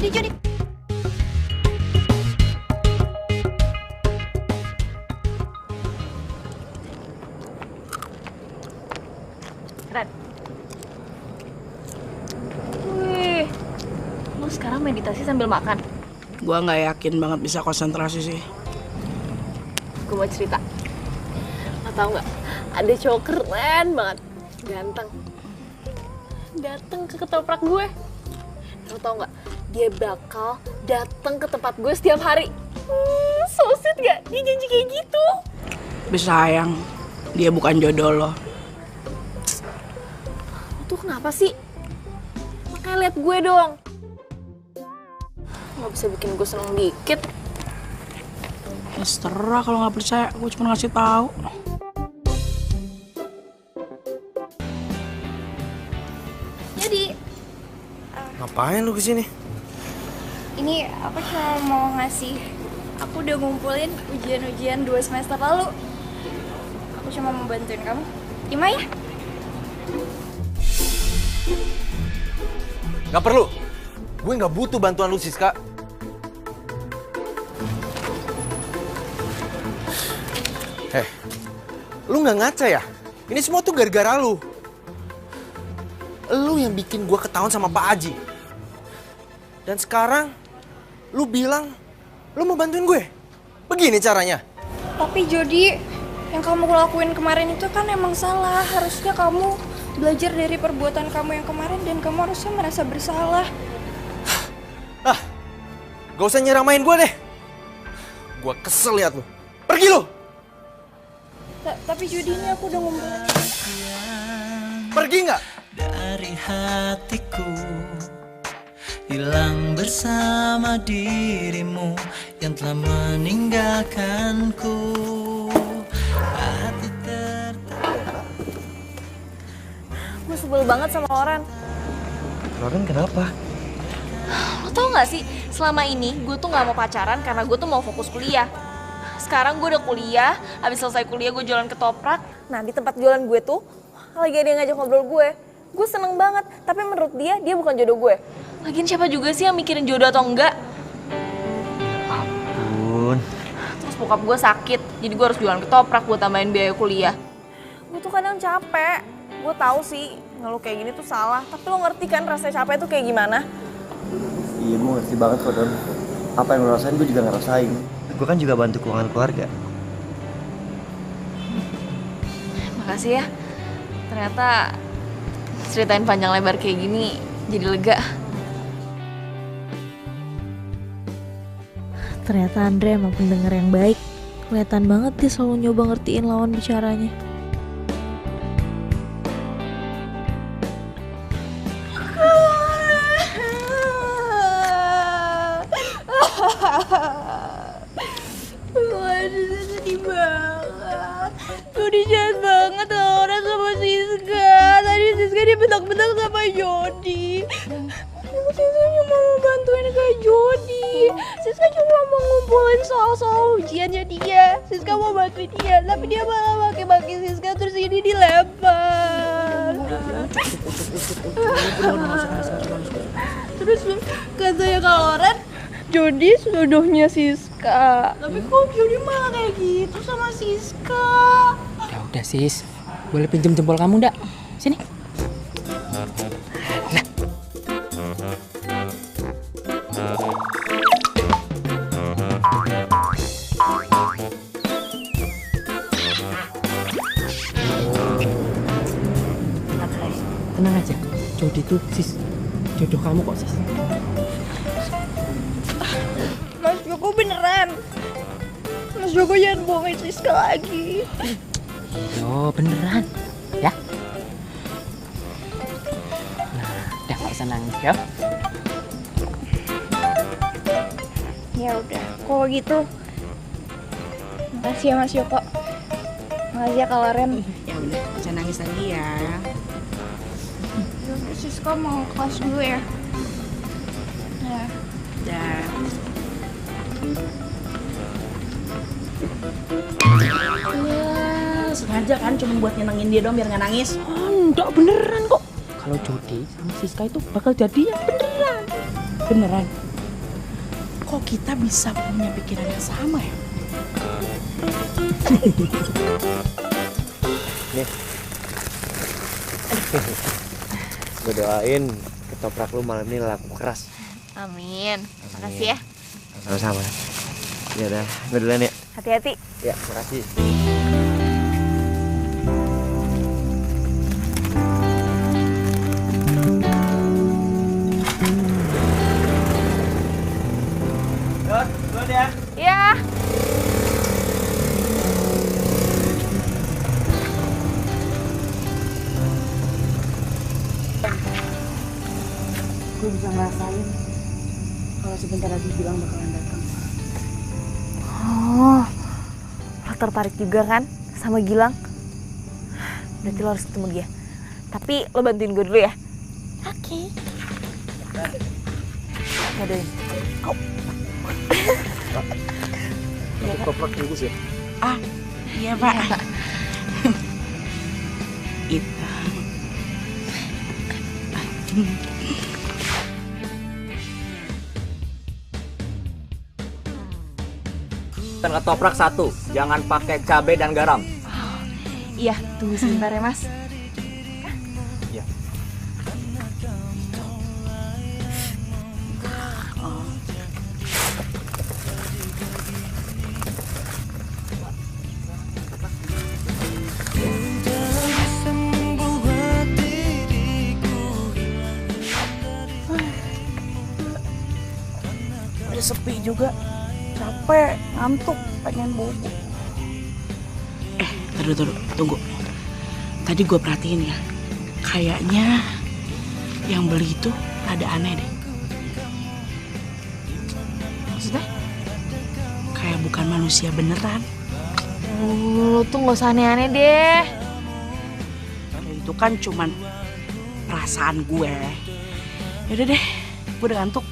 Jody. Ren. Wih, lo sekarang meditasi sambil makan? Gua nggak yakin banget bisa konsentrasi sih. Gue mau cerita. Lo tau nggak? Ada cowok keren banget, ganteng. Dateng ke ketoprak gue. Lo tau nggak? Dia bakal datang ke tempat gue setiap hari. So sweet gak? Dia janji kayak gitu. Tapi sayang, dia bukan jodoh lo. Lo tuh kenapa sih? Makanya lihat gue dong. Gak bisa bikin gue seneng dikit. Ya terserah kalau nggak percaya, gue cuma ngasih tahu. Jadi, Ngapain lu kesini? ini aku cuma mau ngasih. Aku udah ngumpulin ujian-ujian 2 semester lalu. Aku cuma mau bantuin kamu. Terima ya? Gak perlu. Gue gak butuh bantuan lu, Siska. Lu gak ngaca ya? Ini semua tuh gara-gara lu. Lu yang bikin gue ketahuan sama Pak Haji. Dan sekarang, lu bilang, lu mau bantuin gue. Begini caranya. Tapi Jody, yang kamu lakuin kemarin itu kan emang salah. Harusnya kamu belajar dari perbuatan kamu yang kemarin dan kamu harusnya merasa bersalah. Gak usah nyeramain gue deh. Gue kesel liat lu. Pergi lu! Tapi Jody, ini aku udah ngumpulin. Pergi nggak? Dari hatiku hilang bersama dirimu yang telah meninggalkanku. Hati Gue sebel banget sama Loren. Loren kenapa? Lo tau gak sih, selama ini gue tuh gak mau pacaran karena gue tuh mau fokus kuliah. Sekarang gue udah kuliah, habis selesai kuliah gue jualan ketoprak. Nah di tempat jualan gue tuh lagi ada yang ngajak ngobrol gue. Gue seneng banget, tapi menurut dia bukan jodoh gue. Lagian siapa juga sih yang mikirin jodoh atau enggak? Ampun. Terus bokap gue sakit, jadi gue harus jualan ketoprak buat tambahin biaya kuliah. Gue tuh kadang capek. Gue tahu sih ngeluh kayak gini tuh salah, tapi lo ngerti kan rasanya capek tuh kayak gimana? Iya, gue ngerti banget kok, Don. Apa yang lo rasain, gue juga ngerasain. Gue kan juga bantu keuangan keluarga. Makasih ya. Ternyata ceritain panjang lebar kayak gini jadi lega. Ternyata Andre emang pendengar yang baik. Kelihatan banget dia selalu nyoba ngertiin lawan bicaranya. Sedih banget. Jody jahat banget Laura sama Siska. Tadi Siska dibentak-bentak sama Jody. Siska cuma mau bantuin Kak Jody. Siska cuma mau ngumpulin soal-soal ujiannya dia. Siska mau bantuin dia, tapi dia malah maki-maki Siska terus ini dilempar. Terus katanya Kak Loren, Jody suduhnya Siska. Tapi kok Jody malah kayak gitu sama Siska? Ya udah sis, boleh pinjem jempol kamu ndak? Sini. Tenang aja, Jody tuh sis, jodoh kamu kok sis. Mas Joko beneran. Mas Joko jangan bohongin Siska lagi. Yo beneran, ya? Nah, udah gak usah nangis ya. Ya udah, kalau gitu. Makasih ya Mas Joko. Makasih ya Kak Loren. Ya udah, jangan nangis lagi ya. Siska mau kelas dulu ya. Ya. Dan sengaja kan cuma buat nyenengin dia doang biar nggak nangis. Oh, enggak beneran kok. Kalau Jody sama Siska itu bakal jadian beneran. Beneran. Kok kita bisa punya pikiran yang sama ya? Nih. Gue doain ketoprak lu malam ini laku keras. Amin. Makasih ya. Sama-sama. Ya udah, gue duluan ya. Hati-hati. Ya, makasih. Duluan ya. Iya. Gue bisa ngerasain kalau sebentar lagi Gilang bakalan datang. Oh, lo tertarik juga kan sama Gilang? Berarti lo harus ketemu dia. Tapi lo bantuin gue dulu ya. Oke. Aduh. Oh. Ketoprak bungkus ya? Ah, iya Pak. Itu. Ketoprak 1, jangan pakai cabai dan garam. Iya, tunggu sebentar ya Mas. Iya. Udah sepi juga. Capek, ngantuk, pengen bobo. Tunggu. Tadi gue perhatiin ya, kayaknya yang beli itu ada aneh deh. Maksudnya? Kayak bukan manusia beneran. Lo tuh gak usah aneh-aneh deh. Itu kan cuman perasaan gue. Yaudah deh, gue udah ngantuk.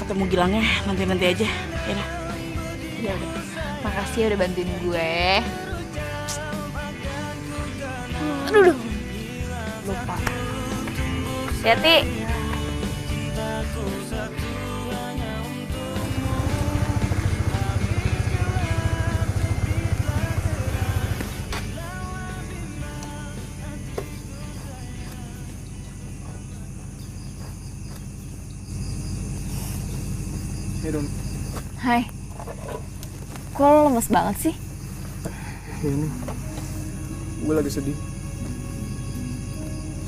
Ketemu Gilangnya nanti aja. Ya udah. Makasih ya udah bantuin gue. Aduh. Lupa. Hati-hati. Hai. Kok lo lemes banget sih? Ya nih, gue lagi sedih.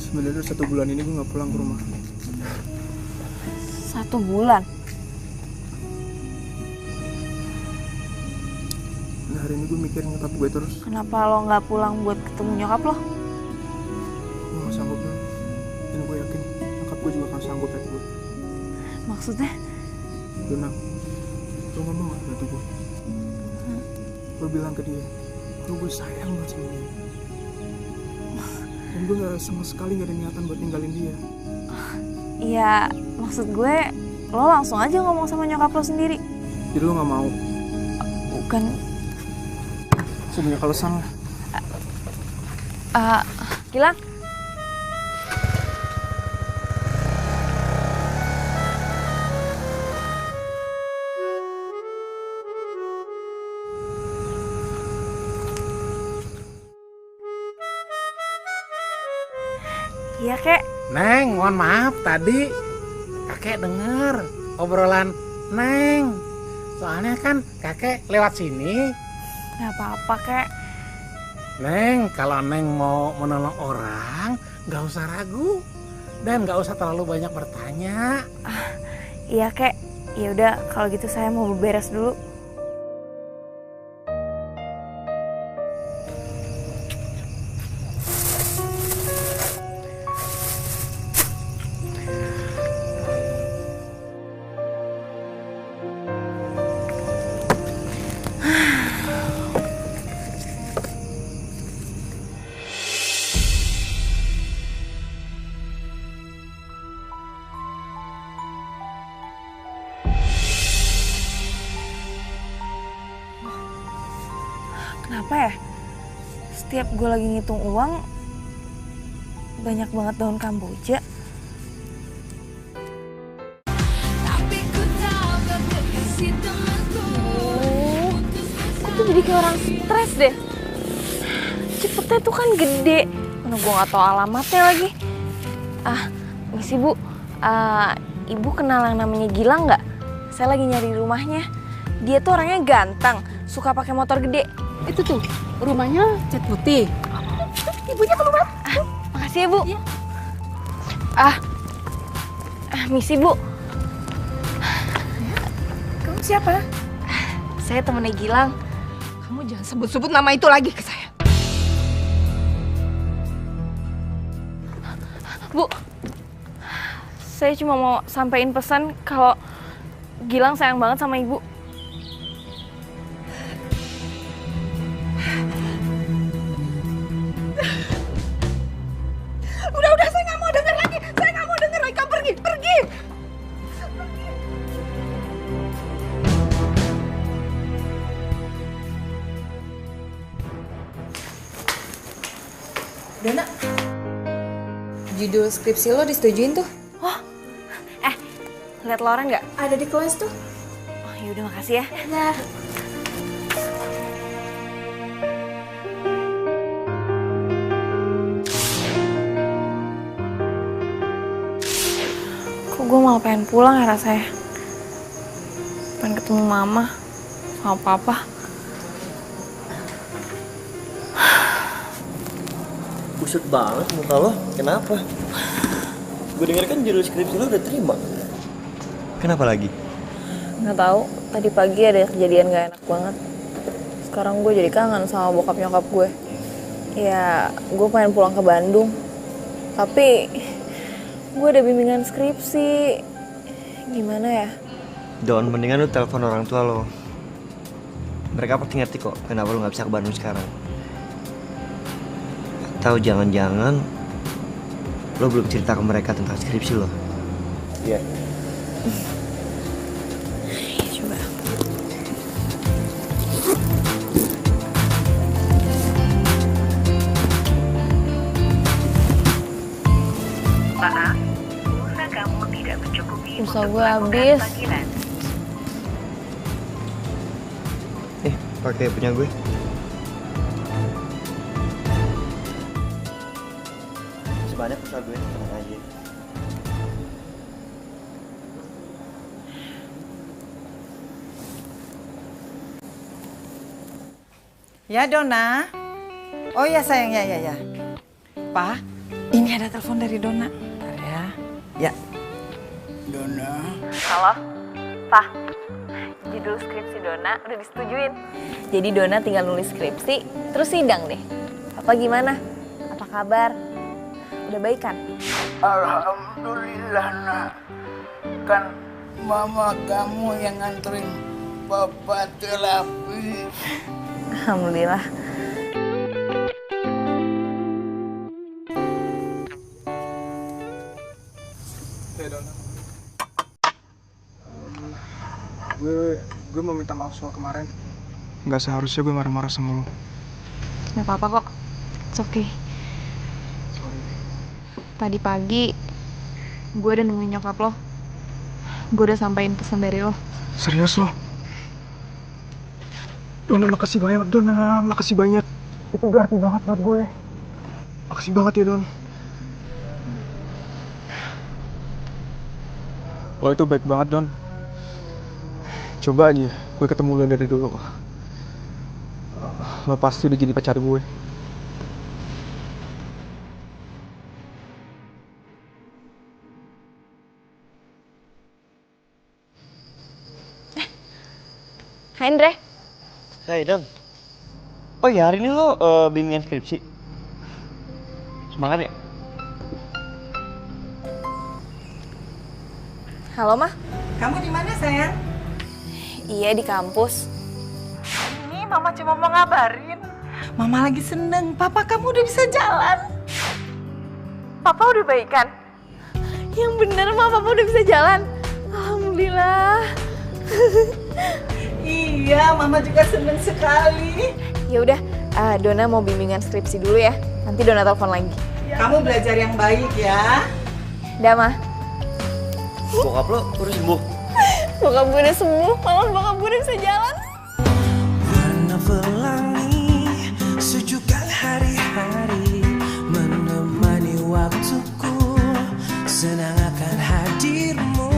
Sebenarnya 1 bulan ini gue nggak pulang ke rumah. 1 bulan? Nah, hari ini gue mikirin nyokap gue terus. Kenapa lo nggak pulang buat ketemu nyokap lo? Gue gak sanggup dong. Dan gue yakin nyokap gue juga gak sanggup liat gue. Maksudnya? Dona, lo ngomong gak bantu gue? Lo bilang ke dia kalau gue sayang banget sama dia. Dan gue gak sama sekali gak ada niatan buat ninggalin dia. Iya, maksud gue lo langsung aja ngomong sama nyokap lo sendiri. Jadi lo gak mau? Bukan. Sebanyak alasan lah. Gilang? Iya, Kek. Neng, mohon maaf tadi kakek dengar obrolan Neng. Soalnya kan kakek lewat sini. Gak apa-apa, Kek. Neng, kalau Neng mau menolong orang, gak usah ragu. Dan gak usah terlalu banyak bertanya. Iya, Kek. Ya udah, kalau gitu saya mau beberes dulu. Kenapa ya? Setiap gue lagi ngitung uang, banyak banget daun kamboja. Aku jadi kayak orang stres deh. Cepetnya tuh kan gede. Mana gue gak tau alamatnya lagi. Misi Bu, Ibu kenal yang namanya Gilang nggak? Saya lagi nyari rumahnya. Dia tuh orangnya ganteng, suka pakai motor gede. Itu tuh, rumahnya cat putih. Ibunya keluar. Makasih ya, Bu. Iya. Misi, Bu. Kamu siapa? Saya temennya Gilang. Kamu jangan sebut-sebut nama itu lagi ke saya. Bu, saya cuma mau sampein pesan kalau Gilang sayang banget sama Ibu. Udah, saya nggak mau denger lagi. Saya nggak mau denger lagi. Kamu pergi. Dona, judul skripsi lo disetujuin tuh. Lihat Lauren nggak? Ada di kelas tuh. Oh, yaudah makasih ya. Ya. Kok gue malah pengen pulang ya rasanya. Pengen ketemu mama sama papa. Buset banget muka lo, kenapa? Gue denger kan judul skripsi lo udah terima. Kenapa lagi? Nggak tahu. Tadi pagi ada kejadian gak enak banget. Sekarang gue jadi kangen sama bokap nyokap gue. Ya, gue pengen pulang ke Bandung. Tapi gue ada bimbingan skripsi. Gimana ya? Don, mendingan lu telepon orang tua lo. Mereka pasti ngerti kok kenapa lu gak bisa ke Bandung sekarang. Atau jangan-jangan lo belum cerita ke mereka tentang skripsi lo. Iya. Coba. Maaf, pulsa kamu tidak mencukupi. Pulsa gue habis. Pakai punya gue. Sebanyak pulsa gue, tenang aja. Ya Dona. Oh ya sayang, ya. Pa, Ini ada telepon dari Dona. Bentar ya. Ya. Dona. Halo, Pak. Judul skripsi Dona udah disetujuin. Jadi Dona tinggal nulis skripsi, terus sidang deh. Papa gimana? Apa kabar? Udah baik kan? Alhamdulillah nak. Kan mama kamu yang nganterin Papa terapi. Alhamdulillah. Gue mau minta maaf soal kemarin. Nggak seharusnya gue marah-marah sama lo. Nggak apa-apa kok. It's okay. Tadi pagi gue udah nemuin nyokap lo. Gue udah sampein pesan dari lo. Serius lo? Dona, makasih banyak. Dona, makasih banyak. Itu berarti banget buat gue. Makasih banget ya, Don. Lo itu baik banget, Don. Coba aja gue ketemu lo dari dulu. Lo pasti udah jadi pacar gue. Hai Andre. Hai Don. Oh ya, hari ini lo bimbingan skripsi. Semangat ya? Halo, Mah. Kamu di mana, sayang? Iya, di kampus. Ini Mama cuma mau ngabarin. Mama lagi seneng, Papa kamu udah bisa jalan. Papa udah baikan? Yang bener, Ma, Papa udah bisa jalan. Alhamdulillah. Iya, Mama juga seneng sekali. Ya udah, Dona mau bimbingan skripsi dulu ya. Nanti Dona telepon lagi. Kamu belajar yang baik ya. Udah, Ma. Bokap lo udah sembuh? Bokap gue udah sembuh, malah bokap gue udah bisa jalan. Warna pelangi, sejukkan hari-hari, menemani waktuku, senang akan hadirmu,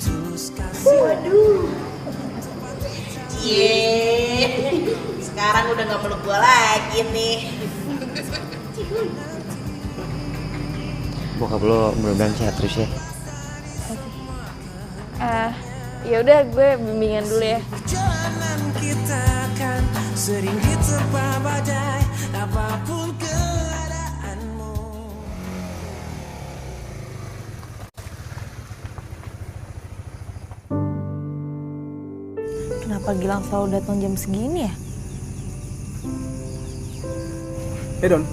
tulus kasih. Waduh. Sekarang udah gak meluk gua lagi nih. Bokap lo mudah-mudahan sehat terus ya. Ya udah, gue bimbingan dulu ya. Perjalanan kita kan sering diterpa badai, apapun keadaanmu. Kenapa Gilang selalu datang jam segini ya? Don.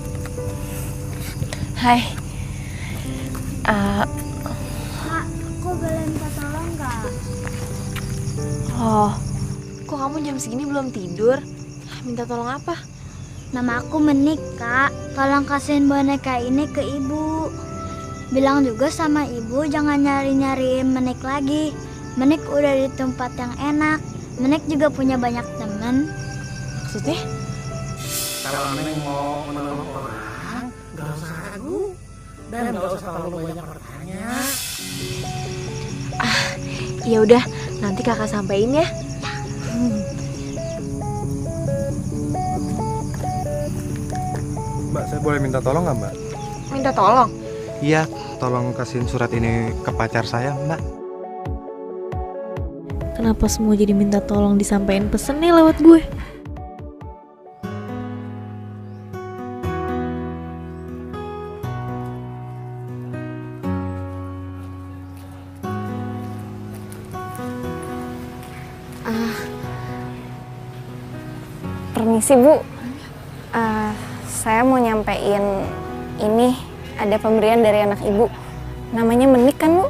Hai. Kak, aku boleh minta tolong nggak? Oh, kok kamu jam segini belum tidur? Minta tolong apa? Nama aku Menik, Kak. Tolong kasihin boneka ini ke ibu. Bilang juga sama ibu jangan nyari-nyariin Menik lagi. Menik udah di tempat yang enak. Menik juga punya banyak teman. Maksudnya? Kalau Neng mau menolong orang, gak usah ragu. Dan gak usah terlalu banyak bertanya. Ya udah, nanti kakak sampein ya. Mbak, saya boleh minta tolong nggak, Mbak? Minta tolong? Iya, tolong kasihin surat ini ke pacar saya, Mbak. Kenapa semua jadi minta tolong disampaikan pesen nih lewat gue? Permisi Bu, saya mau nyampein ini, ada pemberian dari anak ibu. Namanya Menik kan Bu?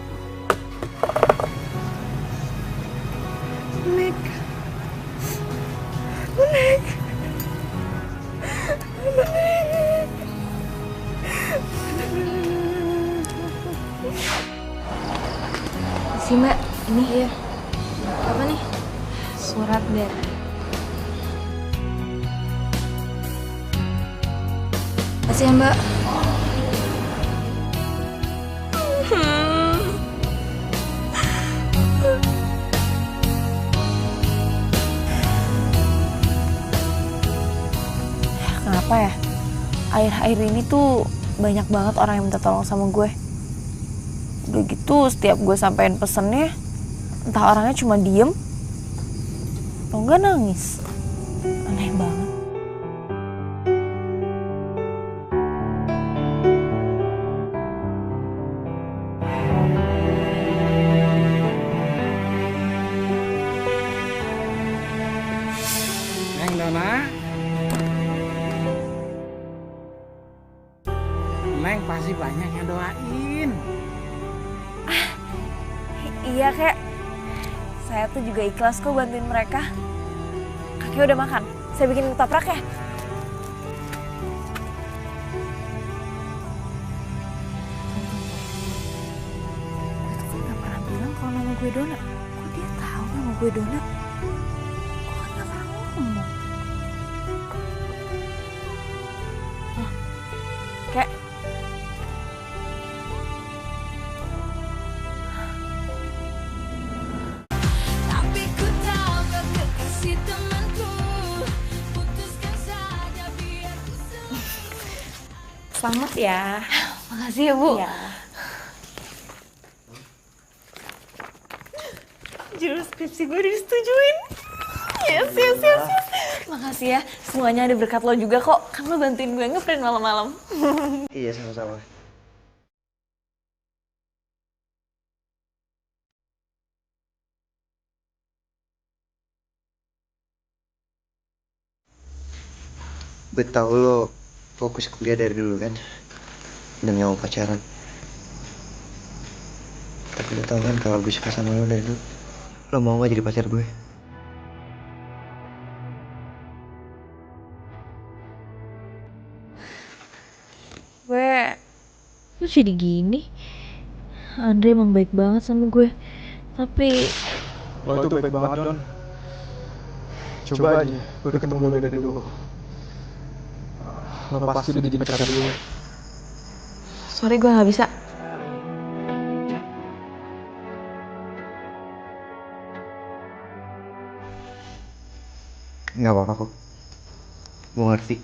Menik. Menik. Menik. Si Mbak, ini ya. Apa nih? Surat dari... Makasih ya Mbak. Kenapa ya? Akhir-akhir ini tuh banyak banget orang yang minta tolong sama gue. Udah gitu setiap gue sampein pesennya, entah orangnya cuma diem atau enggak nangis. Aneh banget. Neng Dona. Neng pasti banyak yang doain. Iya kek, saya tuh juga ikhlas kok bantuin mereka. Kakek udah makan, saya bikin ketoprak ya. Gue tuh kan gak pernah bilang kalau nama gue Dona. Kok dia tahu nama gue Dona? Gue kan gak pernah ngomong. Nah, kek. Tapi ku tahu kau kekasih temanku. Putuskan saja biar ku Selamat ya. Makasih ya, Bu. Iya. Jurus skripsi gue disetujuin. Yes. Makasih ya. Semuanya ada berkat lo juga kok. Kan lo bantuin gue ngeprint malam-malam. Iya, sama-sama. Gue tau lo fokus kuliah dari dulu kan, udah nyawa pacaran. Tapi lo tau kan kalau gue suka sama lo dari dulu. Lo mau gak jadi pacar gue? Lu jadi gini? Andre emang baik banget sama gue. Tapi Lo itu baik banget, Don. Coba aja, gue ketemu lo dari dulu. Lo pasti udah jadi pacar gue. Sorry, gue gak bisa. Gak apa-apa kok. Gue ngerti.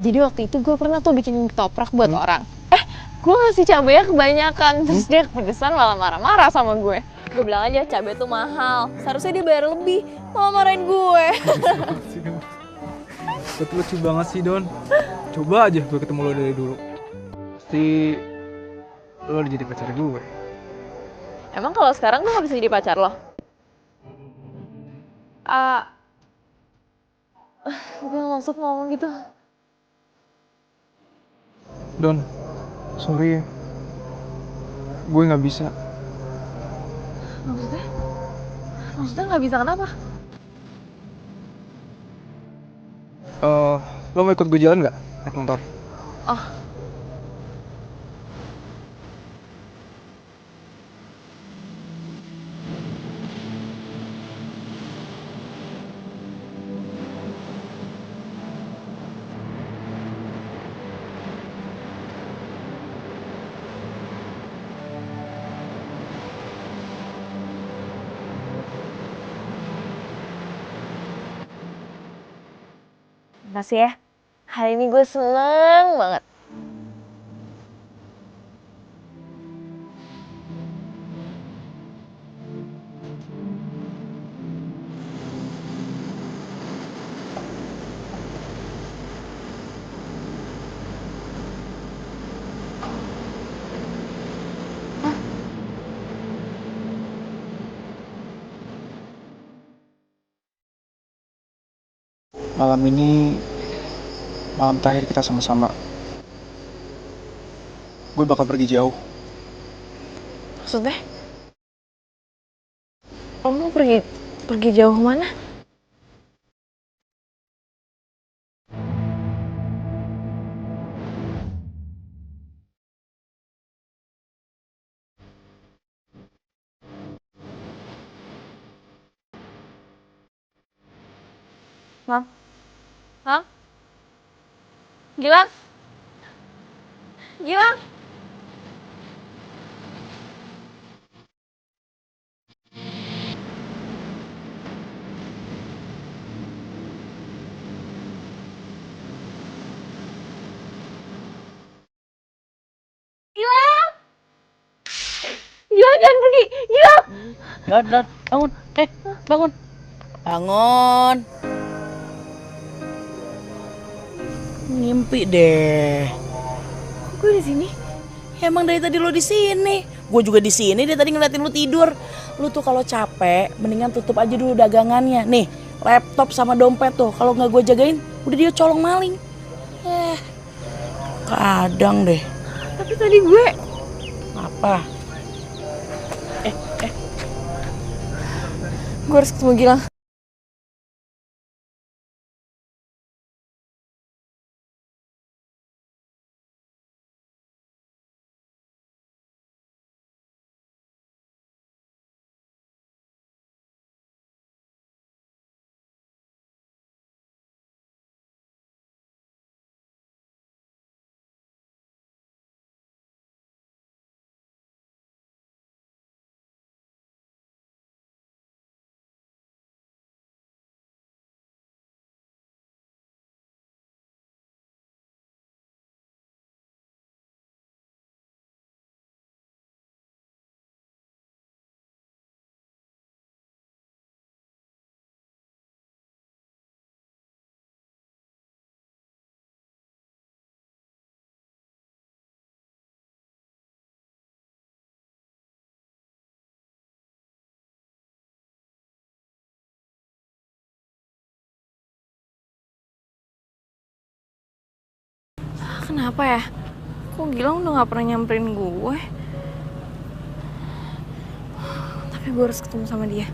Jadi waktu itu gue pernah tuh bikin ketoprak buat orang. Gue ngasih cabenya kebanyakan. Terus dia kepedesan malah marah-marah sama gue. Gue bilang aja cabai tuh mahal. Seharusnya dia bayar lebih. Malah marahin gue. Betul lucu banget sih, Don. Coba aja gue ketemu lo dari dulu. Pasti lo udah jadi pacar gue. Emang kalau sekarang gue gak bisa jadi pacar lo? Gue gak maksud ngomong gitu. Don, sorry ya. Gue gak bisa. Maksudnya? Maksudnya gak bisa kenapa? Lo mau ikut gue jalan gak? Naik motor. Oh. Makasih ya. Hari ini gue seneng banget. Malam ini malam terakhir kita sama-sama. Gue bakal pergi jauh. Maksudnya? Lo mau pergi jauh mana? Mam? Mam? Gilang? Gilang? Gilang jangan pergi, Gilang. Dad, bangun. Bangun. Bangun. Ngimpi deh. Kok gue di sini? Ya, emang dari tadi lo di sini. Gue juga di sini. Dia tadi ngeliatin lo tidur. Lu tuh kalau capek, mendingan tutup aja dulu dagangannya. Nih, laptop sama dompet tuh. Kalau nggak gue jagain, udah dia colong maling. Kadang deh. Tapi tadi gue. Apa? Gue harus ketemu Gilang. Kenapa ya? Kok Gilang udah gak pernah nyamperin gue? Tapi gue harus ketemu sama dia.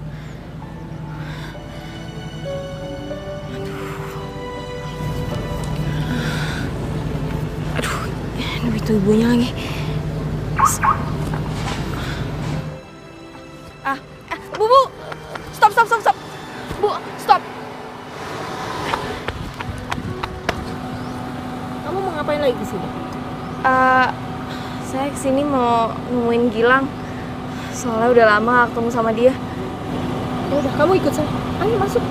Aduh, itu ibunya lagi. Bu, stop. Bu, stop. Kamu mau ngapain lagi kesini? Saya kesini mau nemuin Gilang. Soalnya udah lama gak ketemu sama dia. Ya udah, kamu ikut saya. Ayo masuk.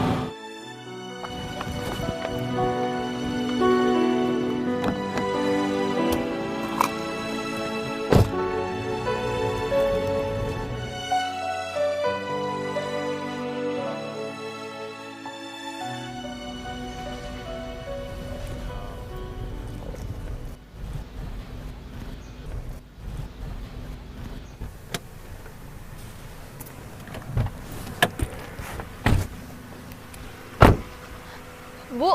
Bu,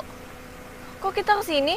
kok kita kesini?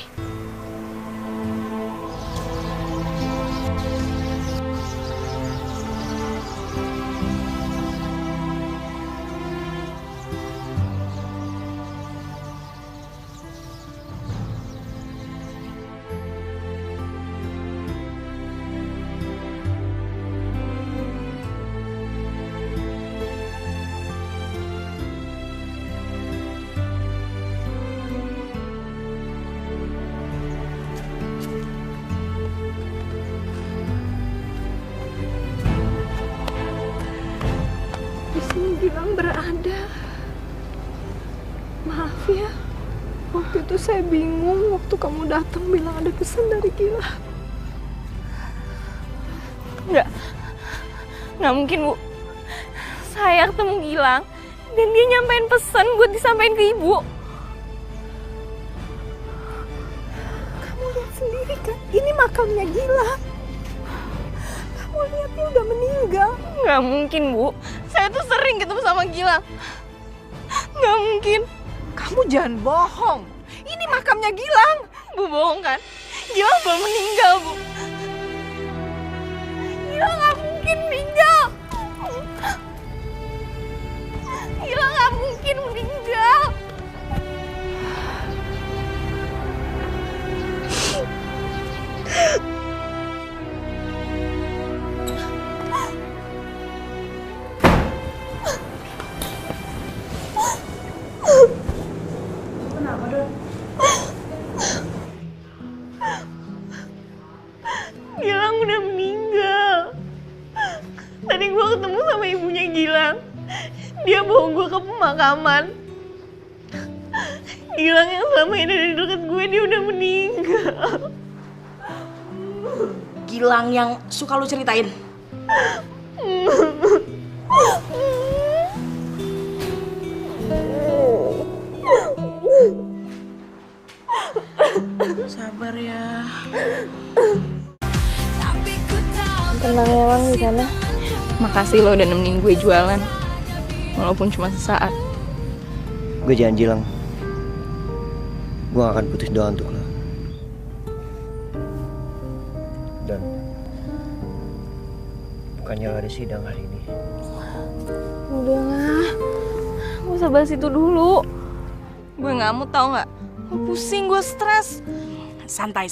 Gilang berada. Maaf ya, waktu itu saya bingung waktu kamu datang bilang ada pesan dari Gilang. Nggak mungkin, Bu. Saya ketemu Gilang dan dia nyampein pesan buat disampaikan ke Ibu. Kamu lihat sendiri kan, ini makamnya Gilang. Kamu lihat dia udah meninggal. Nggak mungkin, Bu. Saya tuh sering ketemu sama Gilang. Nggak mungkin. Kamu jangan bohong. Ini makamnya Gilang. Bu bohong kan? Gilang belum meninggal, Bu. Gilang nggak mungkin meninggal. Gilang nggak mungkin meninggal. Kenapa, Don? Gilang udah meninggal. Tadi gue ketemu sama ibunya Gilang. Dia bawa gue ke pemakaman. Gilang yang selama ini ada di dekat gue, dia udah meninggal. Gilang yang suka lu ceritain? Sabar ya. Tenang ya Lang di sana. Makasih lo udah nemenin gue jualan, walaupun cuma sesaat. Gue janji Lang, gue gak akan putus doa untuk lo. Dan bukannya lo ada sidang hari ini. Udahlah, gak usah bahas itu dulu. Gue gak mau, tau gak? Gue pusing, gue stres. Santai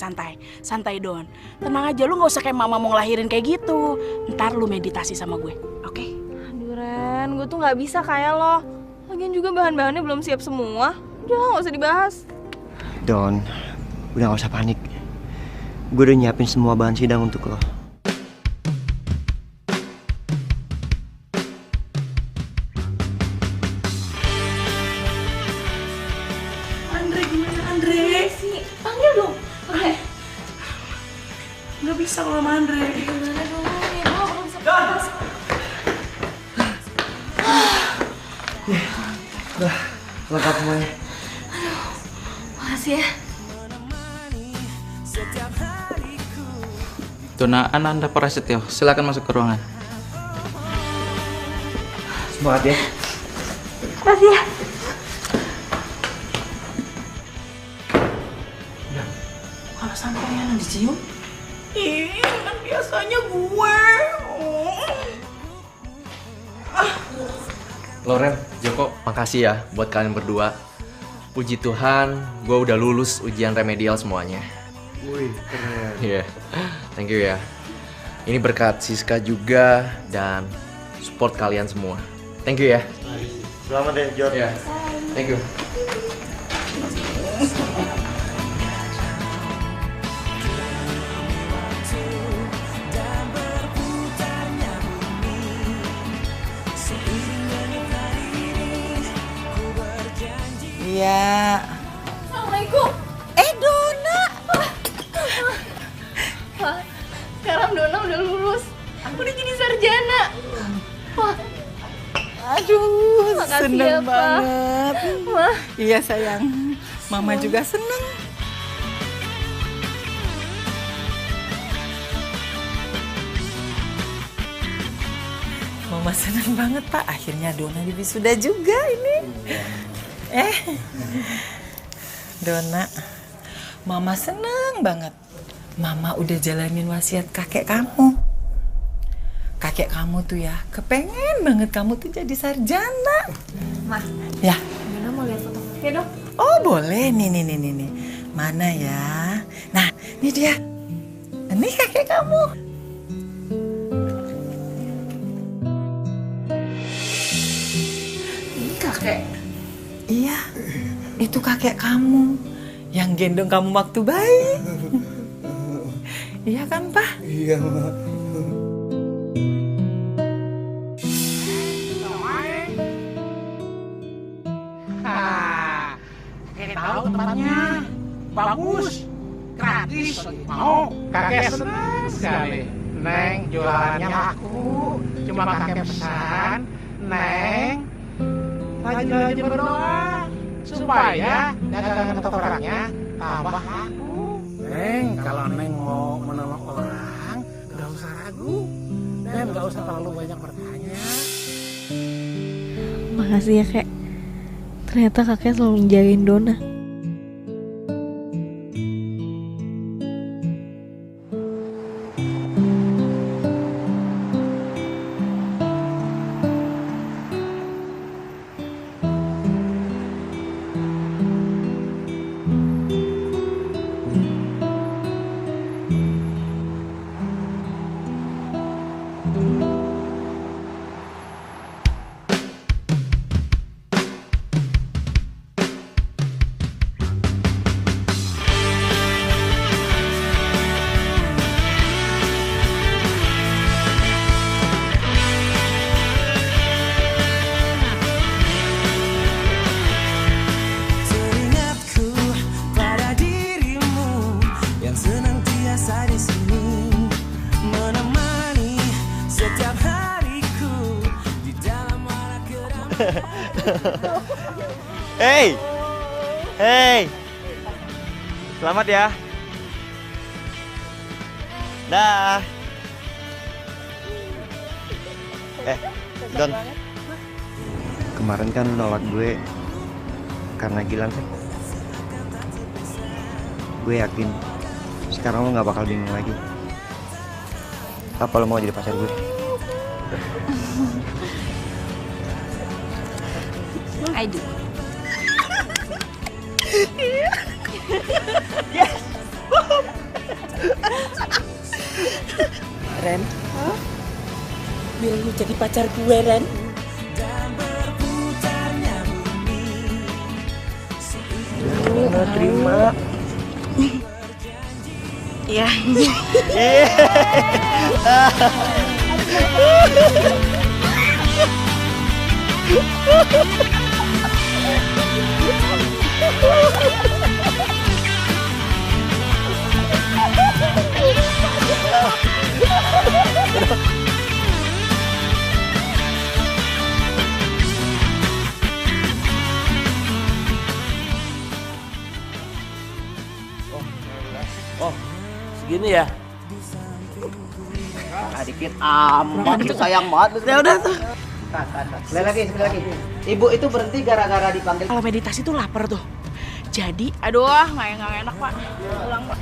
Don. Tenang aja, lu gak usah kayak mama mau ngelahirin kayak gitu. Ntar lu meditasi sama gue, oke? Aduh Ren, gue tuh gak bisa kayak lo. Lagian juga bahan-bahannya belum siap semua. Udah gak usah dibahas. Don, udah gak usah panik. Gue udah nyiapin semua bahan sidang untuk lo. Andre, gimana Andre? Sih, panggil dong. Oke. Gak bisa kalau sama Andre. Gimana dong? Ya gue belum bisa bebas. Udah, lengkap semuanya. Makasih ya. Dona Ananda Prasetyo, silakan masuk ke ruangan. Semangat ya. Makasih ya. Kalau sampai yang dicium, kan biasanya gue. Loren, Joko, makasih ya buat kalian berdua. Puji Tuhan, gue udah lulus ujian remedial semuanya. Wih, keren. Iya, thank you ya. Ini berkat Siska juga dan support kalian semua. Thank you ya. Selamat ya, Jod. Iya, thank you. Iya. Assalamualaikum. Dona. Wah, sekarang Dona udah lulus. Aku udah jadi sarjana. Wah. Aduh, Makasih seneng ya, Pak. banget. Wah. Iya sayang, Mama juga seneng. Mama seneng banget Pak, akhirnya Dona wisuda juga ini. Dona, Mama seneng banget. Mama udah jalanin wasiat kakek kamu. Kakek kamu tuh ya, kepengen banget kamu tuh jadi sarjana. Ma, Ya. Dona mau lihat foto kakek dong? Oh boleh, nih. Mana ya? Nah, ini dia. Ini kakek kamu. Ini kakek. Iya, itu kakek kamu yang gendong kamu waktu bayi. Iya kan, Pak? Iya, Ma. Kakek tahu tempatnya bagus, gratis. Mau? Kakek senang sekali. Neng, jualannya laku. Cuma kakek pesan, Neng, rajin-rajin berdoa supaya dagangan ketopraknya tambah laku. Neng, kalau Neng mau menolong orang, gak usah ragu dan gak usah terlalu banyak bertanya. Makasih ya, Kek. Ternyata kakek selalu menjagain Dona. Hey, hey, selamat ya. Dah. Don, kemarin kan nolak gue karena Gilang kan. Gue yakin sekarang lo nggak bakal bingung lagi. Apa lo mau jadi pacar gue? I do. Yes. Ren, bilang lu jadi pacar gue, Ren. Terima. Iya. Oh, segini ya? Dikit amat, itu sayang banget. Ya udah tuh. Sekali lagi. Ibu itu berhenti gara-gara dipanggil. Kalau meditasi tuh lapar tuh. Jadi, aduh, nggak enak Pak. Pulang Pak.